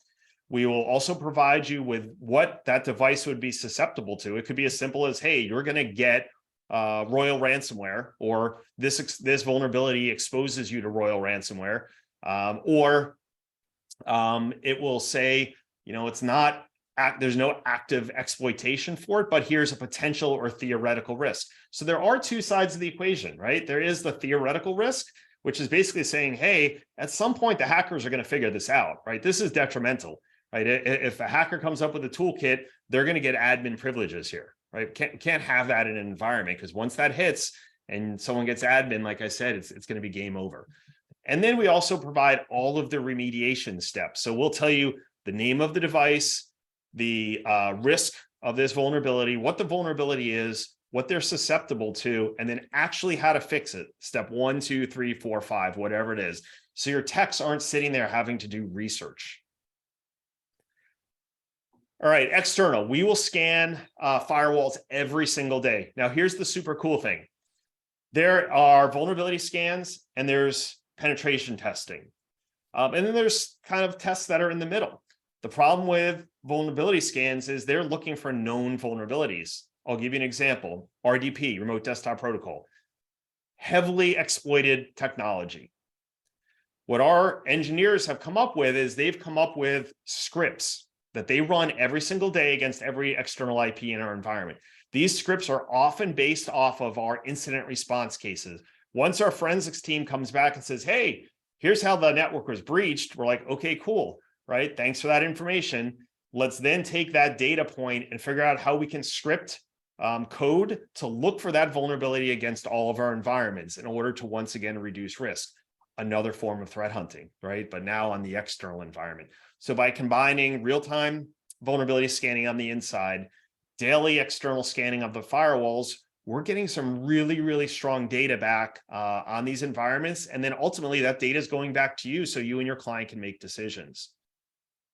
We will also provide you with what that device would be susceptible to. It could be as simple as, hey, you're going to get royal ransomware, or this vulnerability exposes you to royal ransomware, or it will say, it's not, there's no active exploitation for it, but here's a potential or theoretical risk. So there are two sides of the equation, right? There is the theoretical risk, which is basically saying, hey, at some point the hackers are going to figure this out, right? This is detrimental, right? If a hacker comes up with a toolkit, they're going to get admin privileges here. Right? Can't have that in an environment, because once that hits and someone gets admin, like I said, it's going to be game over. And then we also provide all of the remediation steps. So we'll tell you the name of the device, the risk of this vulnerability, what the vulnerability is, what they're susceptible to, and then actually how to fix it. Step 1, 2, 3, 4, 5, whatever it is. So your techs aren't sitting there having to do research. All right, external. We will scan firewalls every single day. Now, here's the super cool thing. There are vulnerability scans and there's penetration testing. And then there's kind of tests that are in the middle. The problem with vulnerability scans is they're looking for known vulnerabilities. I'll give you an example. RDP, Remote Desktop Protocol, heavily exploited technology. What our engineers have come up with is they've come up with scripts that they run every single day against every external IP in our environment. These scripts are often based off of our incident response cases. Once our forensics team comes back and says, hey, here's how the network was breached, we're like, okay, cool, right? Thanks for that information. Let's then take that data point and figure out how we can script code to look for that vulnerability against all of our environments in order to once again reduce risk. Another form of threat hunting, right? But now on the external environment. So by combining real-time vulnerability scanning on the inside, daily external scanning of the firewalls, we're getting some really, really strong data back on these environments. And then ultimately that data is going back to you so you and your client can make decisions.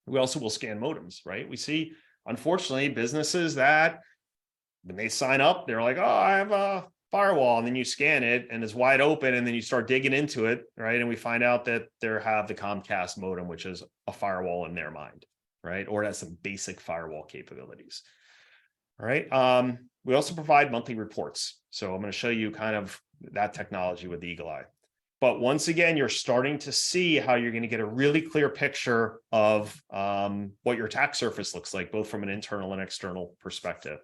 We also will scan modems, right? We see, unfortunately, businesses that when they sign up, they're like, oh, I have a firewall, and then you scan it and it's wide open, and then you start digging into it, right? And we find out that they have the Comcast modem, which is a firewall in their mind, right? Or it has some basic firewall capabilities. All right. We also provide monthly reports. So I'm going to show you kind of that technology with the Eagle Eye. But once again, you're starting to see how you're going to get a really clear picture of what your attack surface looks like, both from an internal and external perspective.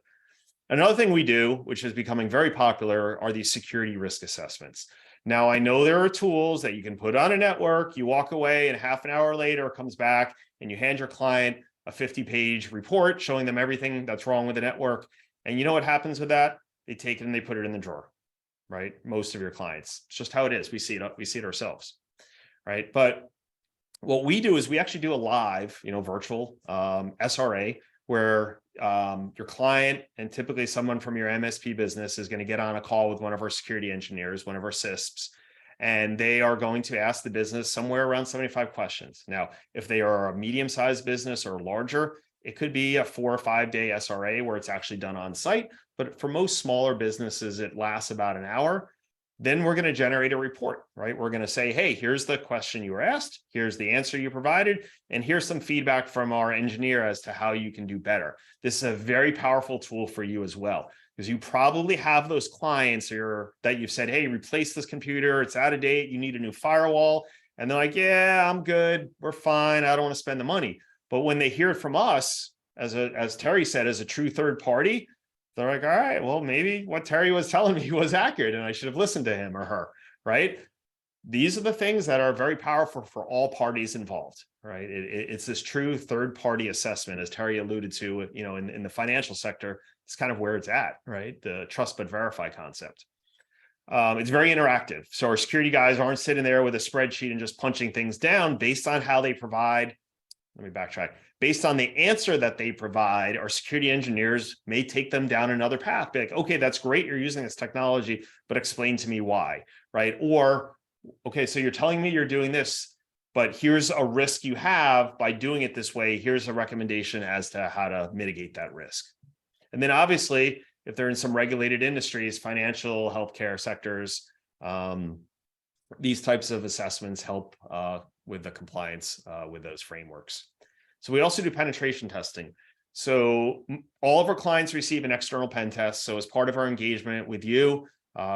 Another thing we do, which is becoming very popular, are these security risk assessments. Now, I know there are tools that you can put on a network, you walk away, and half an hour later it comes back and you hand your client a 50-page report showing them everything that's wrong with the network. And you know what happens with that? They take it and they put it in the drawer, right? Most of your clients. It's just how it is. We see it ourselves, right? But what we do is we actually do a live, virtual SRA, where your client and typically someone from your MSP business is going to get on a call with one of our security engineers, one of our CISPs, and they are going to ask the business somewhere around 75 questions. Now, if they are a medium-sized business or larger, it could be a 4 or 5 day SRA where it's actually done on site. But for most smaller businesses, it lasts about an hour. Then we're going to generate a report, right? We're going to say, hey, here's the question you were asked. Here's the answer you provided. And here's some feedback from our engineer as to how you can do better. This is a very powerful tool for you as well, because you probably have those clients that you've said, hey, replace this computer. It's out of date. You need a new firewall. And they're like, yeah, I'm good. We're fine. I don't want to spend the money. But when they hear it from us, as Terry said, as a true third party, they're like, all right, well, maybe what Terry was telling me was accurate and I should have listened to him or her, right? These are the things that are very powerful for all parties involved, right? It's this true third-party assessment, as Terry alluded to, in the financial sector. It's kind of where it's at, right? The trust but verify concept. It's very interactive. So our security guys aren't sitting there with a spreadsheet and just punching things down based on how they provide. Let me backtrack. Based on the answer that they provide, our security engineers may take them down another path. Be like, okay, that's great. You're using this technology, but explain to me why, right? Or, okay, so you're telling me you're doing this, but here's a risk you have by doing it this way. Here's a recommendation as to how to mitigate that risk. And then obviously, if they're in some regulated industries, financial, healthcare sectors, these types of assessments help with the compliance with those frameworks. So we also do penetration testing. So all of our clients receive an external pen test. So as part of our engagement with you,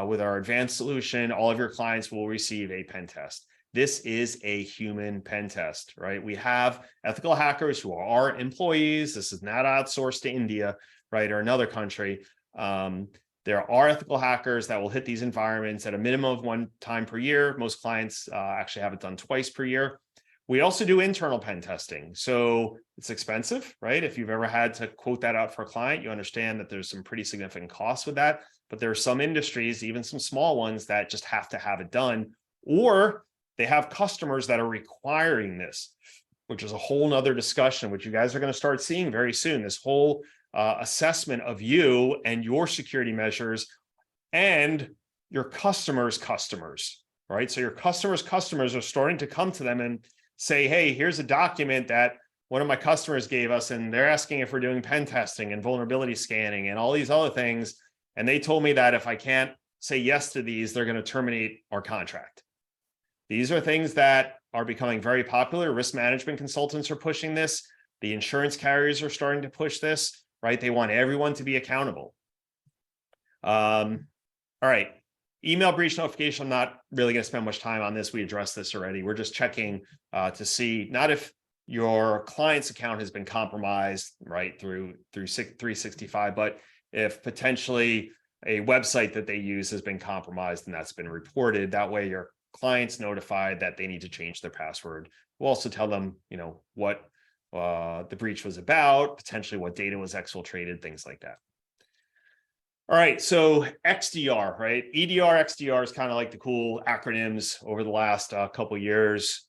with our advanced solution, all of your clients will receive a pen test. This is a human pen test, right? We have ethical hackers who are our employees. This is not outsourced to India, right, or another country. There are ethical hackers that will hit these environments at a minimum of 1 time per year. Most clients actually have it done twice per year. We also do internal pen testing. So it's expensive, right? If you've ever had to quote that out for a client, you understand that there's some pretty significant costs with that. But there are some industries, even some small ones, that just have to have it done, or they have customers that are requiring this, which is a whole nother discussion, which you guys are going to start seeing very soon. This whole assessment of you and your security measures and your customers' customers, right? So your customers' customers are starting to come to them and say, hey, here's a document that one of my customers gave us, and they're asking if we're doing pen testing and vulnerability scanning and all these other things. And they told me that if I can't say yes to these, they're going to terminate our contract. These are things that are becoming very popular. Risk management consultants are pushing this. The insurance carriers are starting to push this, right? They want everyone to be accountable. All right. Email breach notification. I'm not really going to spend much time on this. We addressed this already. We're just checking to see not if your client's account has been compromised, right, through 365, but if potentially a website that they use has been compromised and that's been reported. That way your client's notified that they need to change their password. We'll also tell them, what the breach was about, potentially what data was exfiltrated, things like that. All right, so XDR, right? EDR, XDR is kind of like the cool acronyms over the last couple of years.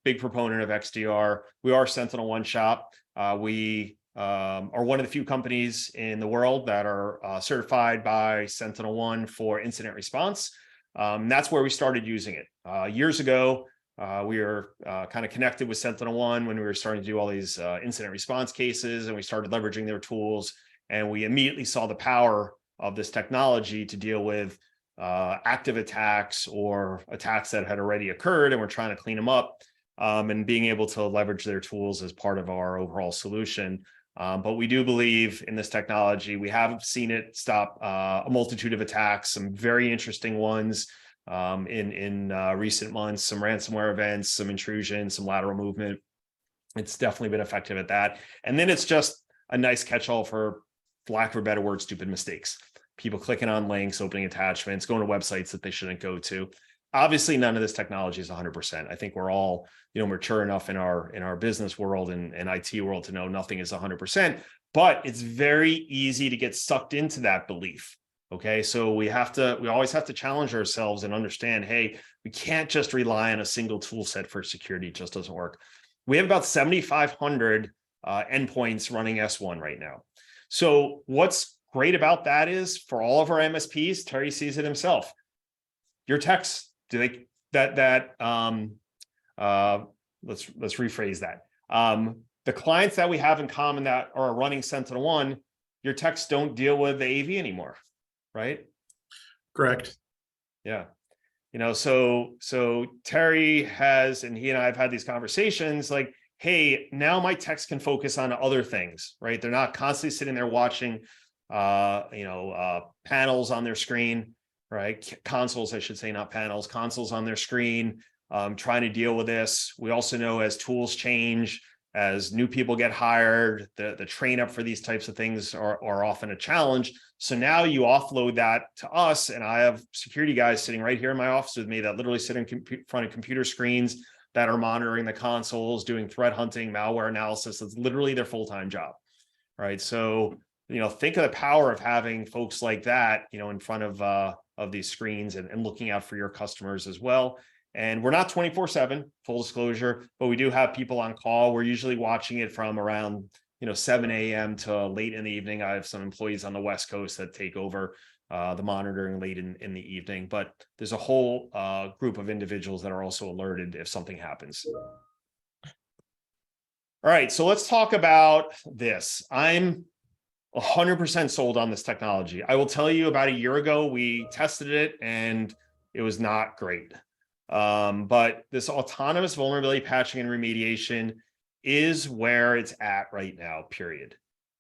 Big proponent of XDR. We are SentinelOne shop. We are one of the few companies in the world that are certified by SentinelOne for incident response. That's where we started using it. Years ago, we were kind of connected with SentinelOne when we were starting to do all these incident response cases, and we started leveraging their tools, and we immediately saw the power of this technology to deal with active attacks or attacks that had already occurred, and we're trying to clean them up, and being able to leverage their tools as part of our overall solution. But we do believe in this technology. We have seen it stop a multitude of attacks, some very interesting ones in recent months, some ransomware events, some intrusion, some lateral movement. It's definitely been effective at that. And then it's just a nice catch-all for lack of a better word, stupid mistakes. People clicking on links, opening attachments, going to websites that they shouldn't go to. Obviously, none of this technology is 100%. I think we're all, mature enough in our business world and IT world to know nothing is 100%, but it's very easy to get sucked into that belief. Okay, so we always have to challenge ourselves and understand, hey, we can't just rely on a single tool set for security. It just doesn't work. We have about 7,500 endpoints running S1 right now. So what's great about that is for all of our MSPs, Terry sees it himself. Your techs, let's rephrase that. The clients that we have in common that are running SentinelOne, your techs don't deal with the AV anymore, right? Correct. Yeah. So Terry has, and he and I have had these conversations like, hey, now my techs can focus on other things, right? They're not constantly sitting there watching, panels on their screen, right? Consoles, I should say, not panels, consoles on their screen, trying to deal with this. We also know as tools change, as new people get hired, the train up for these types of things are often a challenge. So now you offload that to us, and I have security guys sitting right here in my office with me that literally sit in front of computer screens that are monitoring the consoles, doing threat hunting, malware analysis. That's literally their full-time job, right? So, think of the power of having folks like that, in front of these screens and looking out for your customers as well. And we're not 24/7, full disclosure, but we do have people on call. We're usually watching it from around, 7 a.m. to late in the evening. I have some employees on the West Coast that take over the monitoring late in the evening, but there's a whole group of individuals that are also alerted if something happens. All right, so let's talk about this. I'm 100% sold on this technology. I will tell you, about a year ago, we tested it and it was not great. But this autonomous vulnerability patching and remediation is where it's at right now, period.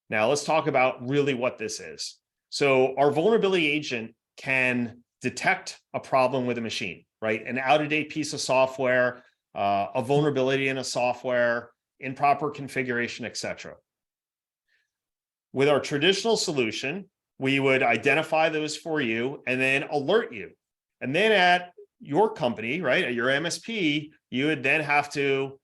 Now let's talk about really what this is. So our vulnerability agent can detect a problem with a machine, right? An out-of-date piece of software, a vulnerability in a software, improper configuration, etc. With our traditional solution, we would identify those for you and then alert you. And then at your company, right, at your MSP, you would then have to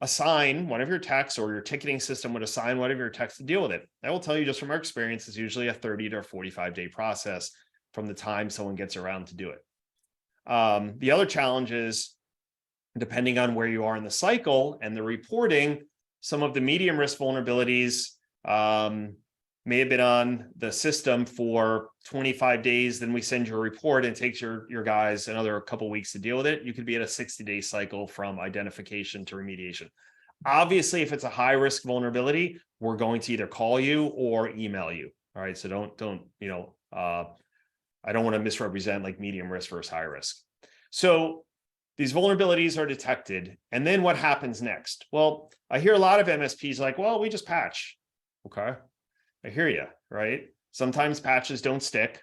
assign one of your techs, or your ticketing system would assign one of your techs to deal with it. I will tell you, just from our experience, it's usually a 30 to 45-day process from the time someone gets around to do it. The other challenge is, depending on where you are in the cycle and the reporting, some of the medium risk vulnerabilities may have been on the system for 25 days, then we send you a report and it takes your guys another couple weeks to deal with it. You could be at a 60-day cycle from identification to remediation. Obviously, if it's a high risk vulnerability, we're going to either call you or email you. All right. So don't, I don't want to misrepresent like medium risk versus high risk. So these vulnerabilities are detected. And then what happens next? Well, I hear a lot of MSPs like, well, we just patch. Okay. I hear you, right? Sometimes patches don't stick.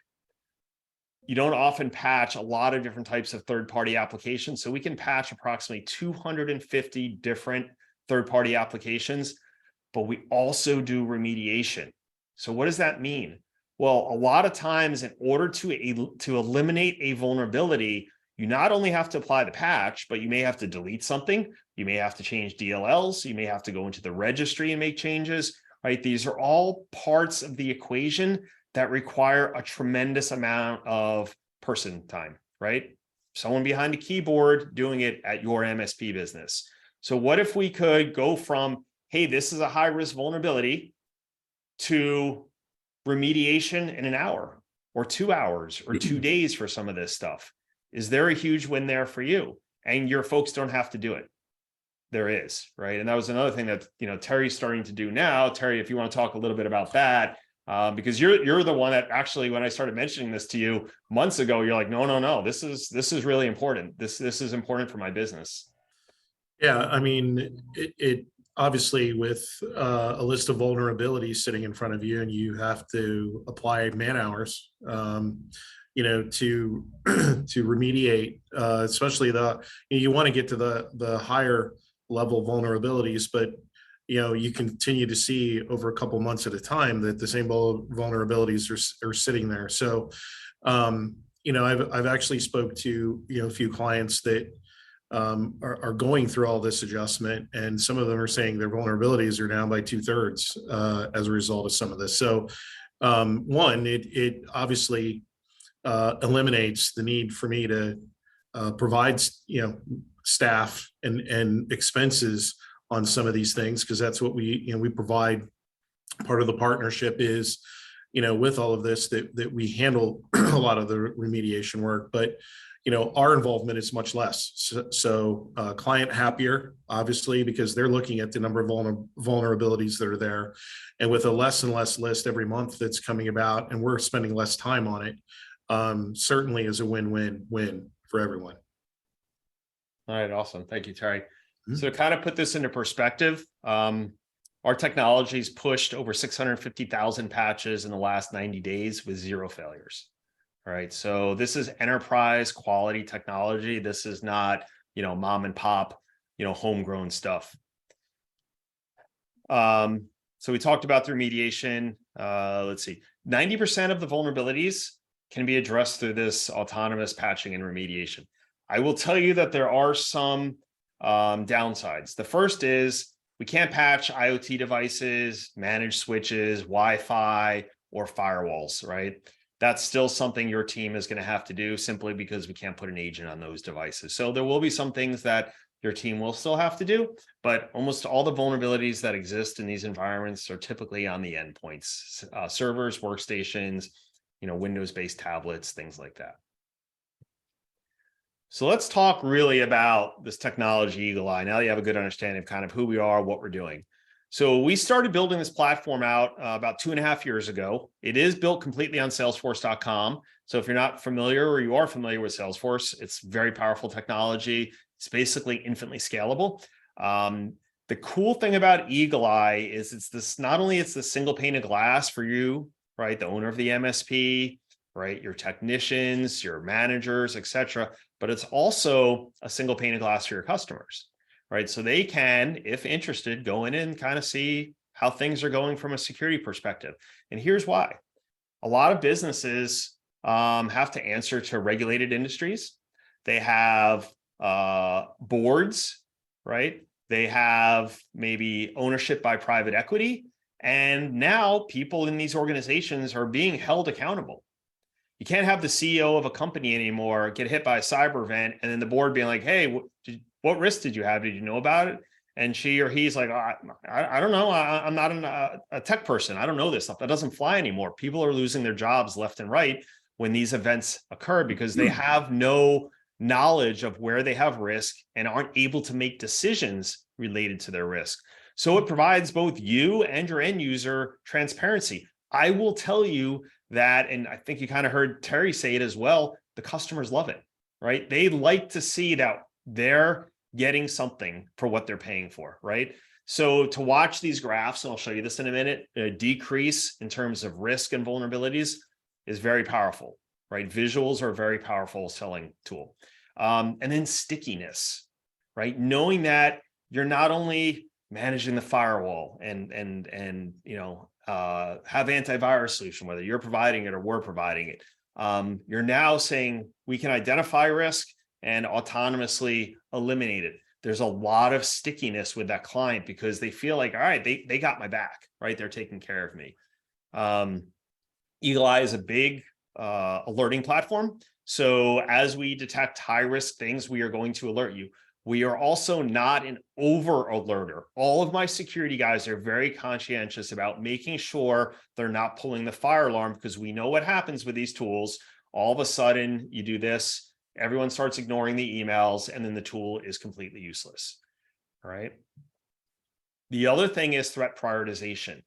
You don't often patch a lot of different types of third-party applications. So we can patch approximately 250 different third-party applications, but we also do remediation. So what does that mean? Well, a lot of times in order to eliminate a vulnerability, you not only have to apply the patch, but you may have to delete something. You may have to change DLLs. You may have to go into the registry and make changes, right? These are all parts of the equation that require a tremendous amount of person time, right? Someone behind a keyboard doing it at your MSP business. So what if we could go from, hey, this is a high risk vulnerability, to remediation in an hour or 2 hours or 2 days for some of this stuff? Is there a huge win there for you? And your folks don't have to do it. There is, right? And that was another thing that, Terry's starting to do now. Terry, if you want to talk a little bit about that, because you're the one that actually, when I started mentioning this to you months ago, you're like, no, this is really important. This is important for my business. Yeah, I mean, it obviously with a list of vulnerabilities sitting in front of you, and you have to apply man hours, to remediate, especially you want to get to the higher level vulnerabilities, but you continue to see over a couple months at a time that the same vulnerabilities are sitting there. So, I've actually spoke to a few clients that are going through all this adjustment, and some of them are saying their vulnerabilities are down by 2/3 as a result of some of this. So, one, it obviously eliminates the need for me to provide staff and expenses on some of these things, because that's what we provide. Part of the partnership is with all of this that we handle a lot of the remediation work, but our involvement is much less. So client happier, obviously, because they're looking at the number of vulnerabilities that are there, and with a less and less list every month that's coming about, and we're spending less time on it, certainly is a win-win-win for everyone. All right, awesome. Thank you, Terry. So to kind of put this into perspective, our technology's pushed over 650,000 patches in the last 90 days with 0 failures. All right, so this is enterprise quality technology. This is not, mom and pop, homegrown stuff. So we talked about the remediation. Let's see, 90% of the vulnerabilities can be addressed through this autonomous patching and remediation. I will tell you that there are some downsides. The first is we can't patch IoT devices, managed switches, Wi-Fi, or firewalls, right? That's still something your team is going to have to do, simply because we can't put an agent on those devices. So there will be some things that your team will still have to do, but almost all the vulnerabilities that exist in these environments are typically on the endpoints, servers, workstations, Windows-based tablets, things like that. So let's talk really about this technology, Eagle Eye. Now you have a good understanding of kind of who we are, what we're doing. So we started building this platform out about 2.5 years ago. It is built completely on Salesforce.com. So if you're not familiar, or you are familiar with Salesforce, it's very powerful technology. It's basically infinitely scalable. The cool thing about Eagle Eye is it's not only it's the single pane of glass for you, right, the owner of the MSP, right, your technicians, your managers, etc., but it's also a single pane of glass for your customers, right? So they can, if interested, go in and kind of see how things are going from a security perspective. And here's why. A lot of businesses have to answer to regulated industries. They have boards, right? They have maybe ownership by private equity. And now people in these organizations are being held accountable. You can't have the CEO of a company anymore get hit by a cyber event and then the board being like, hey, what risk did you have? Did you know about it? And she or he's like, "Oh, I don't know. I'm not a tech person. I don't know this stuff. That doesn't fly anymore." People are losing their jobs left and right when these events occur because they have no knowledge of where they have risk and aren't able to make decisions related to their risk. So it provides both you and your end user transparency. I will tell you that, and I think you kind of heard Terry say it as well, the customers love it, right? They like to see that they're getting something for what they're paying for, right? So to watch these graphs, and I'll show you this in a minute, a decrease in terms of risk and vulnerabilities is very powerful, right? Visuals are a very powerful selling tool. And then stickiness, right? Knowing that you're not only managing the firewall and have antivirus solution, whether you're providing it or we're providing it. You're now saying we can identify risk and autonomously eliminate it. There's a lot of stickiness with that client because they feel like, all right, they got my back, right? They're taking care of me. Eagle Eye is a big alerting platform. So as we detect high risk things, we are going to alert you. We are also not an over alerter. All of my security guys are very conscientious about making sure they're not pulling the fire alarm because we know what happens with these tools. All of a sudden you do this, everyone starts ignoring the emails, and then the tool is completely useless. All right. The other thing is threat prioritization.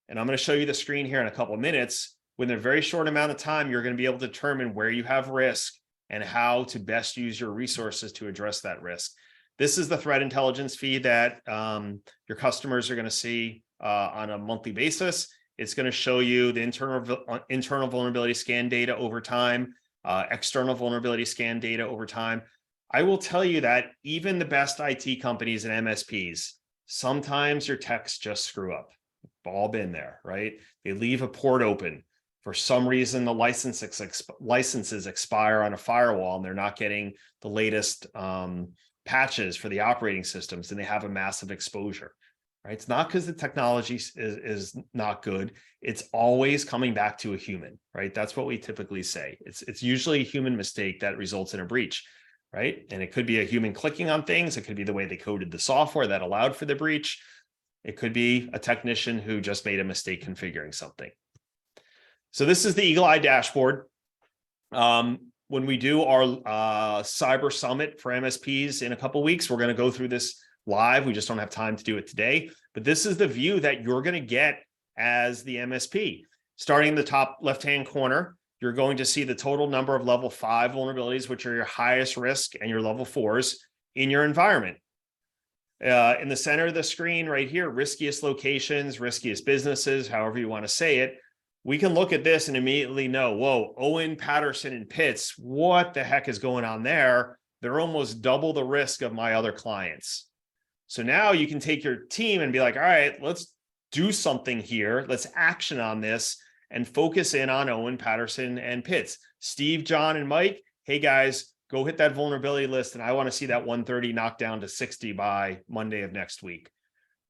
And I'm going to show you the screen here in a couple of minutes. Within a very short amount of time, you're going to be able to determine where you have risk and how to best use your resources to address that risk. This is the threat intelligence feed that your customers are going to see on a monthly basis. It's going to show you the internal vulnerability scan data over time, external vulnerability scan data over time. I will tell you that even the best IT companies and MSPs, sometimes your techs just screw up. We've all been there, right? They leave a port open. For some reason, the licenses expire on a firewall and they're not getting the latest patches for the operating systems, and they have a massive exposure, right? It's not because the technology is not good. It's always coming back to a human, right? That's what we typically say. It's usually a human mistake that results in a breach, right? And it could be a human clicking on things. It could be the way they coded the software that allowed for the breach. It could be a technician who just made a mistake configuring something. So this is the Eagle Eye dashboard. When we do our cyber summit for MSPs in a couple of weeks, we're going to go through this live. We just don't have time to do it today. But this is the view that you're going to get as the MSP. Starting in the top left-hand corner, you're going to see the total number of level 5 vulnerabilities, which are your highest risk, and your level 4s in your environment. In the center of the screen right here, riskiest locations, riskiest businesses, however you want to say it. We can look at this and immediately know, whoa, Owen, Patterson, and Pitts, what the heck is going on there? They're almost double the risk of my other clients. So now you can take your team and be like, all right, let's do something here. Let's action on this and focus in on Owen, Patterson, and Pitts. Steve, John, and Mike, hey guys, go hit that vulnerability list. And I want to see that 130 knocked down to 60 by Monday of next week.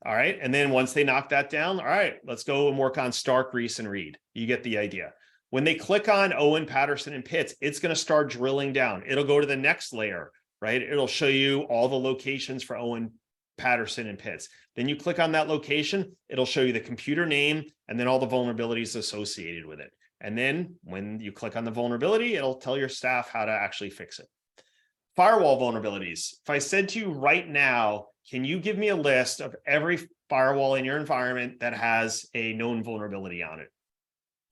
All right. And then once they knock that down, all right, let's go and work on Stark, Reese, and Reed. You get the idea. When they click on Owen, Patterson, and Pitts, it's going to start drilling down. It'll go to the next layer, right? It'll show you all the locations for Owen, Patterson, and Pitts. Then you click on that location, it'll show you the computer name and then all the vulnerabilities associated with it. And then when you click on the vulnerability, it'll tell your staff how to actually fix it. Firewall vulnerabilities. If I said to you right now, can you give me a list of every firewall in your environment that has a known vulnerability on it?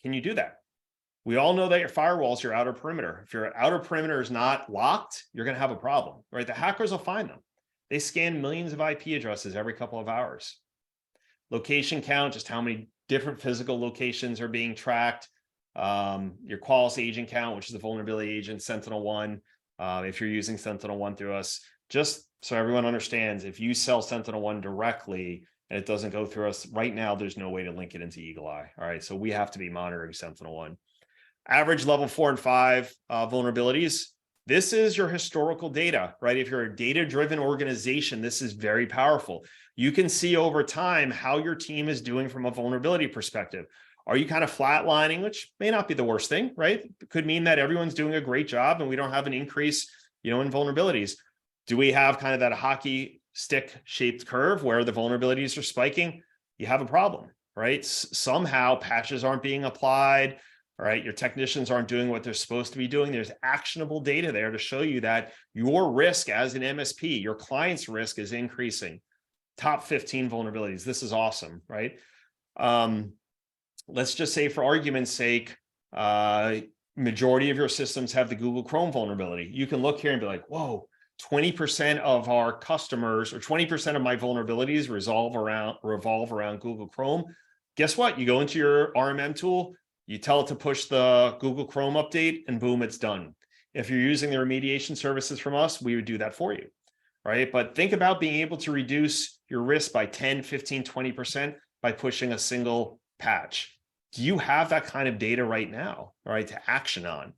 Can you do that? We all know that your firewall is your outer perimeter. If your outer perimeter is not locked, you're going to have a problem, right? The hackers will find them. They scan millions of IP addresses every couple of hours. Location count, just how many different physical locations are being tracked. Your Qualys agent count, which is the vulnerability agent, SentinelOne. If you're using SentinelOne through us, just so everyone understands, if you sell SentinelOne directly and it doesn't go through us right now, there's no way to link it into Eagle Eye. All right. So we have to be monitoring SentinelOne. Average level 4 and 5 vulnerabilities. This is your historical data, right? If you're a data-driven organization, this is very powerful. You can see over time how your team is doing from a vulnerability perspective. Are you kind of flatlining, which may not be the worst thing, right? It could mean that everyone's doing a great job and we don't have an increase, in vulnerabilities. Do we have kind of that hockey stick-shaped curve where the vulnerabilities are spiking, you have a problem, right? Somehow patches aren't being applied, all right? Your technicians aren't doing what they're supposed to be doing. There's actionable data there to show you that your risk as an MSP, your client's risk is increasing. Top 15 vulnerabilities. This is awesome, right? Let's just say for argument's sake, majority of your systems have the Google Chrome vulnerability. You can look here and be like, whoa, 20% of our customers or 20% of my vulnerabilities revolve around Google Chrome. Guess what? You go into your RMM tool, you tell it to push the Google Chrome update, and boom, it's done. If you're using the remediation services from us, we would do that for you, right? But think about being able to reduce your risk by 10, 15, 20% by pushing a single patch. Do you have that kind of data right now, all right, to action on?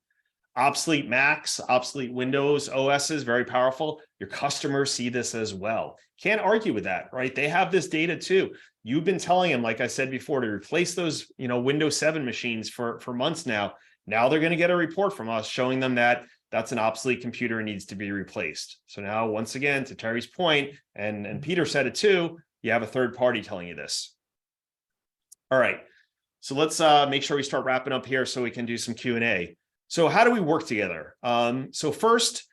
Obsolete Macs, obsolete Windows OS is very powerful. Your customers see this as well. Can't argue with that, right? They have this data too. You've been telling them, like I said before, to replace those, Windows 7 machines for months now. Now they're going to get a report from us showing them that that's an obsolete computer and needs to be replaced. So now, once again, to Terry's point, and Peter said it too, you have a third party telling you this. All right, so let's make sure we start wrapping up here so we can do some Q&A. So how do we work together? So first,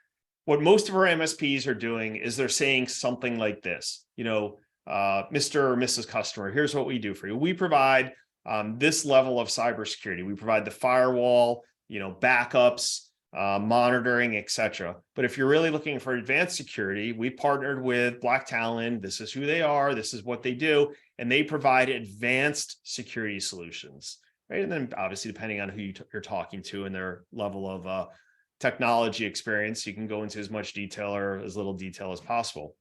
what most of our MSPs are doing is they're saying something like this, Mr. or Mrs. Customer, here's what we do for you. We provide this level of cybersecurity. We provide the firewall, backups, monitoring, etc. But if you're really looking for advanced security, we partnered with Black Talon. This is who they are. This is what they do. And they provide advanced security solutions. Right? And then obviously, depending on who you're talking to and their level of technology experience, you can go into as much detail or as little detail as possible.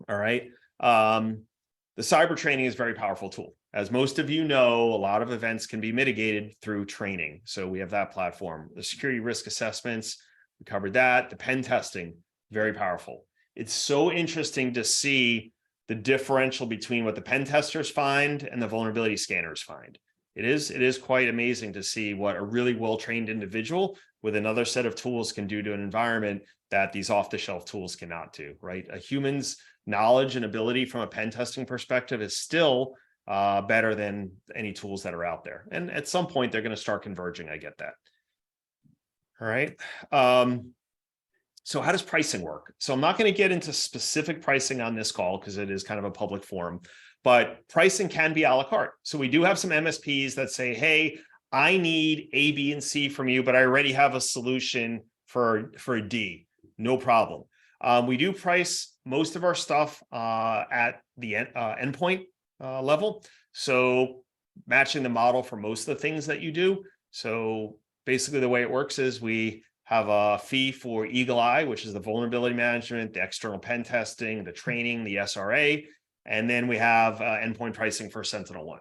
All right. The cyber training is a very powerful tool. As most of you know, a lot of events can be mitigated through training. So we have that platform. The security risk assessments, we covered that. The pen testing, very powerful. It's so interesting to see the differential between what the pen testers find and the vulnerability scanners find. It is quite amazing to see what a really well-trained individual with another set of tools can do to an environment that these off-the-shelf tools cannot do, right? A human's knowledge and ability from a pen testing perspective is still better than any tools that are out there. And at some point, they're going to start converging. I get that. All right. So how does pricing work? So I'm not going to get into specific pricing on this call because it is kind of a public forum. But pricing can be a la carte. So we do have some MSPs that say, hey, I need A, B, and C from you, but I already have a solution for a D. No problem. We do price most of our stuff at the endpoint level. So matching the model for most of the things that you do. So basically the way it works is we have a fee for Eagle Eye, which is the vulnerability management, the external pen testing, the training, the SRA. And then we have endpoint pricing for SentinelOne.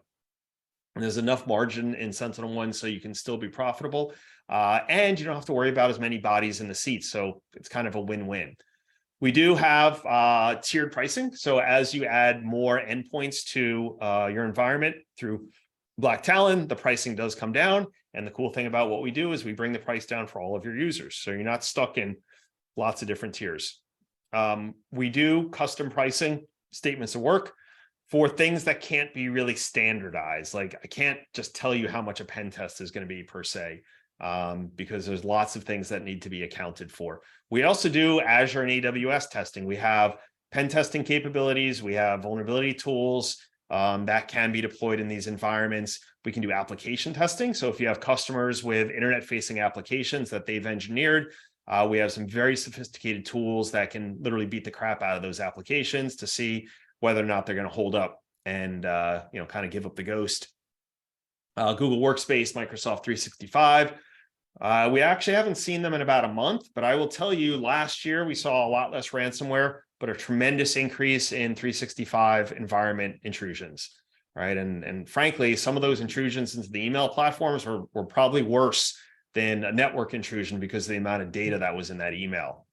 And there's enough margin in SentinelOne so you can still be profitable. And you don't have to worry about as many bodies in the seats. So it's kind of a win-win. We do have tiered pricing. So as you add more endpoints to your environment through Black Talon, the pricing does come down. And the cool thing about what we do is we bring the price down for all of your users. So you're not stuck in lots of different tiers. We do custom pricing statements of work for things that can't be really standardized. Like I can't just tell you how much a pen test is going to be per se, because there's lots of things that need to be accounted for. We also do Azure and AWS testing. We have pen testing capabilities. We have vulnerability tools that can be deployed in these environments. We can do application testing. So if you have customers with internet-facing applications that they've engineered, we have some very sophisticated tools that can literally beat the crap out of those applications to see whether or not they're going to hold up and kind of give up the ghost. Google Workspace, Microsoft 365. We actually haven't seen them in about a month, but I will tell you, last year we saw a lot less ransomware, but a tremendous increase in 365 environment intrusions. Right, and frankly, some of those intrusions into the email platforms were probably worse than a network intrusion because of the amount of data that was in that email.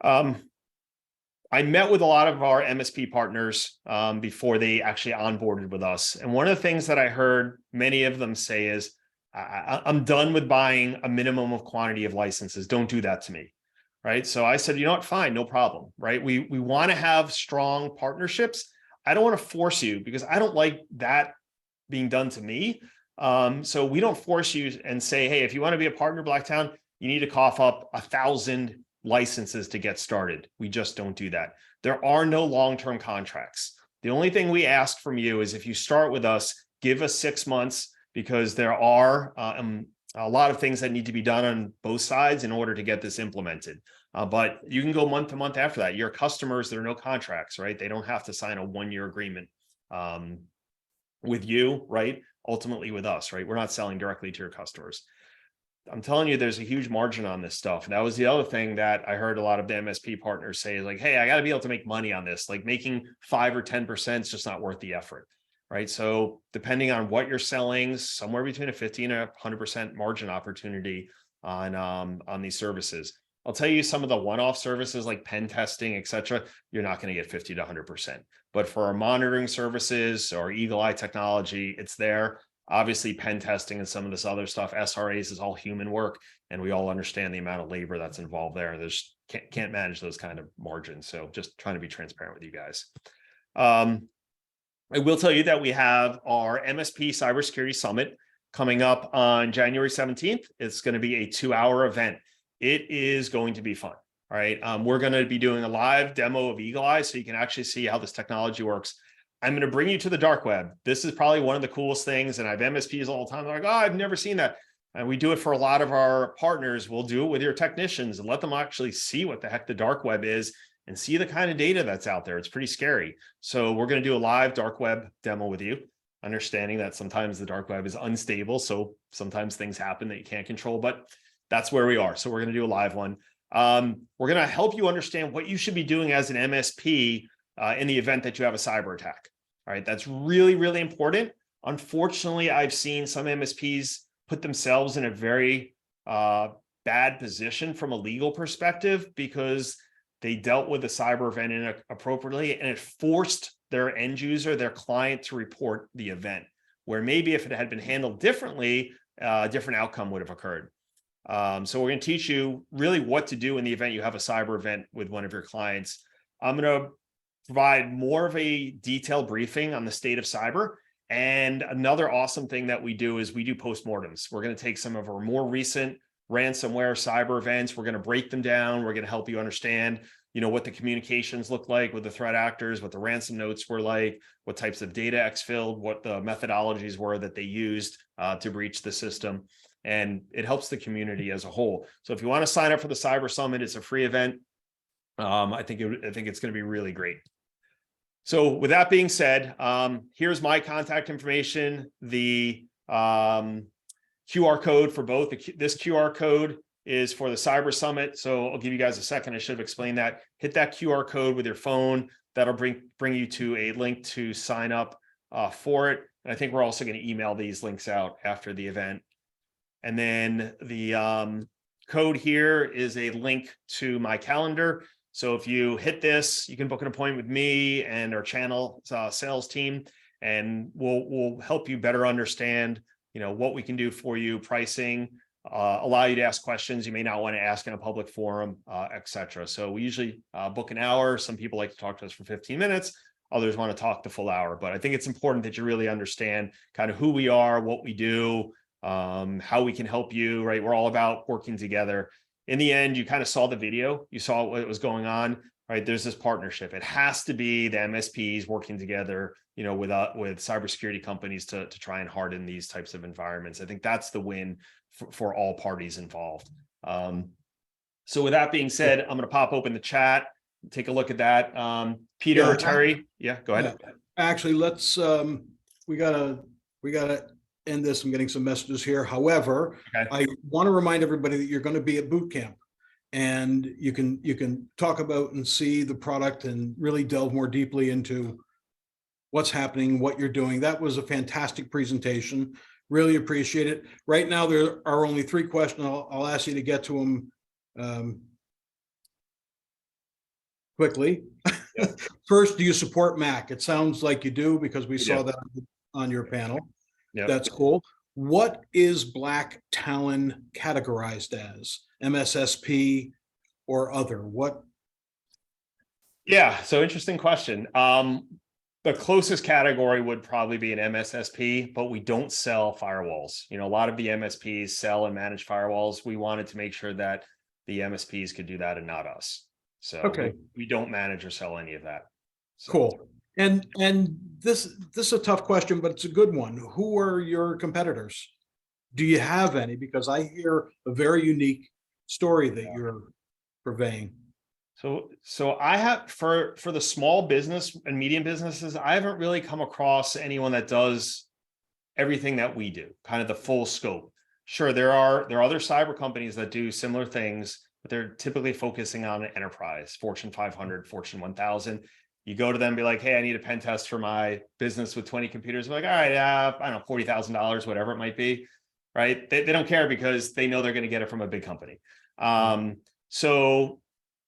I met with a lot of our MSP partners before they actually onboarded with us. And one of the things that I heard many of them say is, I'm done with buying a minimum of quantity of licenses. Don't do that to me. right? So I said, you know what, fine, no problem, right? We want to have strong partnerships. I don't want to force you because I don't like that being done to me. So we don't force you and say, hey, if you want to be a partner of Blacktown, you need to cough up 1,000 licenses to get started. We just don't do that. There are no long-term contracts. The only thing we ask from you is if you start with us, give us 6 months, because there are a lot of things that need to be done on both sides in order to get this implemented. But you can go month to month after that. Your customers, there are no contracts, right? They don't have to sign a 1-year agreement with you, right? Ultimately with us, right? We're not selling directly to your customers. I'm telling you, there's a huge margin on this stuff. And that was the other thing that I heard a lot of the MSP partners say, like, hey, I got to be able to make money on this. Like making 5 or 10% is just not worth the effort, right? So depending on what you're selling, somewhere between a 50 and a 100% margin opportunity on these services. I'll tell you some of the one-off services like pen testing, et cetera, you're not going to get 50 to 100%. But for our monitoring services or Eagle Eye technology, it's there. Obviously, pen testing and some of this other stuff, SRAs is all human work, and we all understand the amount of labor that's involved there. There's can't manage those kind of margins. So just trying to be transparent with you guys. I will tell you that we have our MSP Cybersecurity Summit coming up on January 17th. It's going to be a 2-hour event. It is going to be fun. All right. We're going to be doing a live demo of Eagle Eye so you can actually see how this technology works. I'm going to bring you to the dark web. This is probably one of the coolest things. And I have MSPs all the time. They're like, oh, I've never seen that. And we do it for a lot of our partners. We'll do it with your technicians and let them actually see what the heck the dark web is and see the kind of data that's out there. It's pretty scary. So we're going to do a live dark web demo with you, understanding that sometimes the dark web is unstable. So sometimes things happen that you can't control, but that's where we are. So we're going to do a live one. We're going to help you understand what you should be doing as an MSP in the event that you have a cyber attack. All right, that's really, really important. Unfortunately, I've seen some MSPs put themselves in a very bad position from a legal perspective because they dealt with a cyber event inappropriately, and it forced their end user, their client, to report the event, where maybe if it had been handled differently, a different outcome would have occurred. So we're going to teach you really what to do in the event you have a cyber event with one of your clients. I'm going to provide more of a detailed briefing on the state of cyber. And another awesome thing that we do is we do postmortems. We're going to take some of our more recent ransomware cyber events. We're going to break them down. We're going to help you understand, what the communications look like with the threat actors, what the ransom notes were like, what types of data exfilled, what the methodologies were that they used to breach the system. And it helps the community as a whole. So if you want to sign up for the Cyber Summit, it's a free event. I think it's going to be really great. So with that being said, here's my contact information. The QR code for both. This QR code is for the Cyber Summit. So I'll give you guys a second. I should have explained that. Hit that QR code with your phone. That'll bring you to a link to sign up for it. And I think we're also going to email these links out after the event. And then the code here is a link to my calendar. So if you hit this, you can book an appointment with me and our channel sales team, and we'll help you better understand, what we can do for you, pricing, allow you to ask questions you may not want to ask in a public forum, et cetera. So we usually book an hour. Some people like to talk to us for 15 minutes. Others want to talk the full hour. But I think it's important that you really understand kind of who we are, what we do, how we can help you, right? We're all about working together. In the end, you kind of saw the video, you saw what was going on, right? There's this partnership. It has to be the MSPs working together, with cybersecurity companies to try and harden these types of environments. I think that's the win for all parties involved. So with that being said, I'm going to pop open the chat, take a look at that. Peter or Terry, go ahead. Actually, let's we gotta end this. I'm getting some messages here. However, okay. I want to remind everybody that you're going to be at boot camp, and you can talk about and see the product and really delve more deeply into what's happening, what you're doing. That was a fantastic presentation. Really appreciate it. Right now, there are only 3 questions. I'll ask you to get to them quickly. Yeah. First, do you support Mac? It sounds like you do because we saw that on your panel. Yep. That's cool. What is Black Talon categorized as? MSSP, or other? What? Yeah, so interesting question. The closest category would probably be an MSSP, but we don't sell firewalls. You know, a lot of the MSPs sell and manage firewalls. We wanted to make sure that the MSPs could do that and not us. So Okay. we don't manage or sell any of that. So, Cool. And this is a tough question, but it's a good one. Who are your competitors? Do you have any? Because I hear a very unique story that you're purveying. So I have for the small business and medium businesses, I haven't really come across anyone that does everything that we do, kind of the full scope. Sure, there are other cyber companies that do similar things, but they're typically focusing on an enterprise, Fortune 500, Fortune 1000. You go to them and be like, hey, I need a pen test for my business with 20 computers. They're like, all right, I don't know, $40,000, whatever it might be, right? They don't care because they know they're going to get it from a big company. So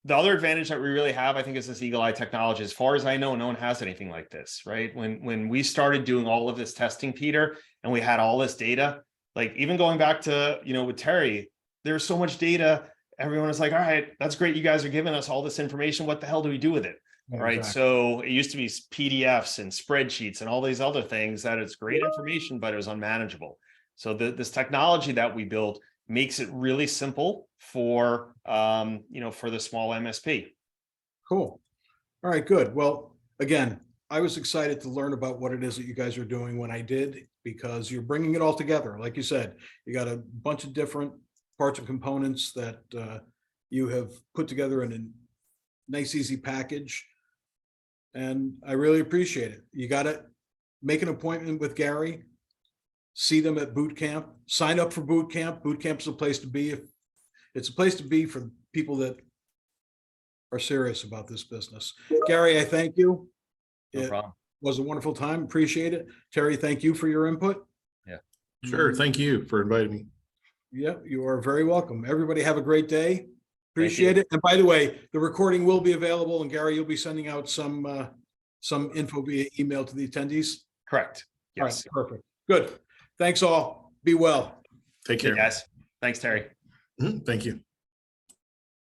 the other advantage that we really have, I think, is this eagle eye technology. As far as I know, no one has anything like this, right? When we started doing all of this testing, Peter, and we had all this data, like even going back to, you know, with Terry, there's so much data. Everyone is like, all right, that's great. You guys are giving us all this information. What the hell do we do with it? Yeah, Right. exactly. So it used to be PDFs and spreadsheets and all these other things that it's great information, but it was unmanageable. So this technology that we built makes it really simple for, you know, for the small MSP. Cool. All right, good. Well, again, I was excited to learn about what it is that you guys are doing when I did, because you're bringing it all together. Like you said, you got a bunch of different parts and components that you have put together in a nice, easy package. And I really appreciate it. You got to make an appointment with Gary, see them at boot camp, sign up for boot camp. Boot camp's a place to be. It's a place to be for people that are serious about this business. Gary, I thank you. No problem. Was a wonderful time. Appreciate it. Terry, thank you for your input. Yeah. Sure. Thank you for inviting me. Yeah, you are very welcome. Everybody have a great day. Appreciate it. And by the way, the recording will be available, and Gary, you'll be sending out some info via email to the attendees. Correct. All Yes. right, perfect. Good. Thanks all. Be well. Take Hey, care. guys. Thanks, Terry. Thank you.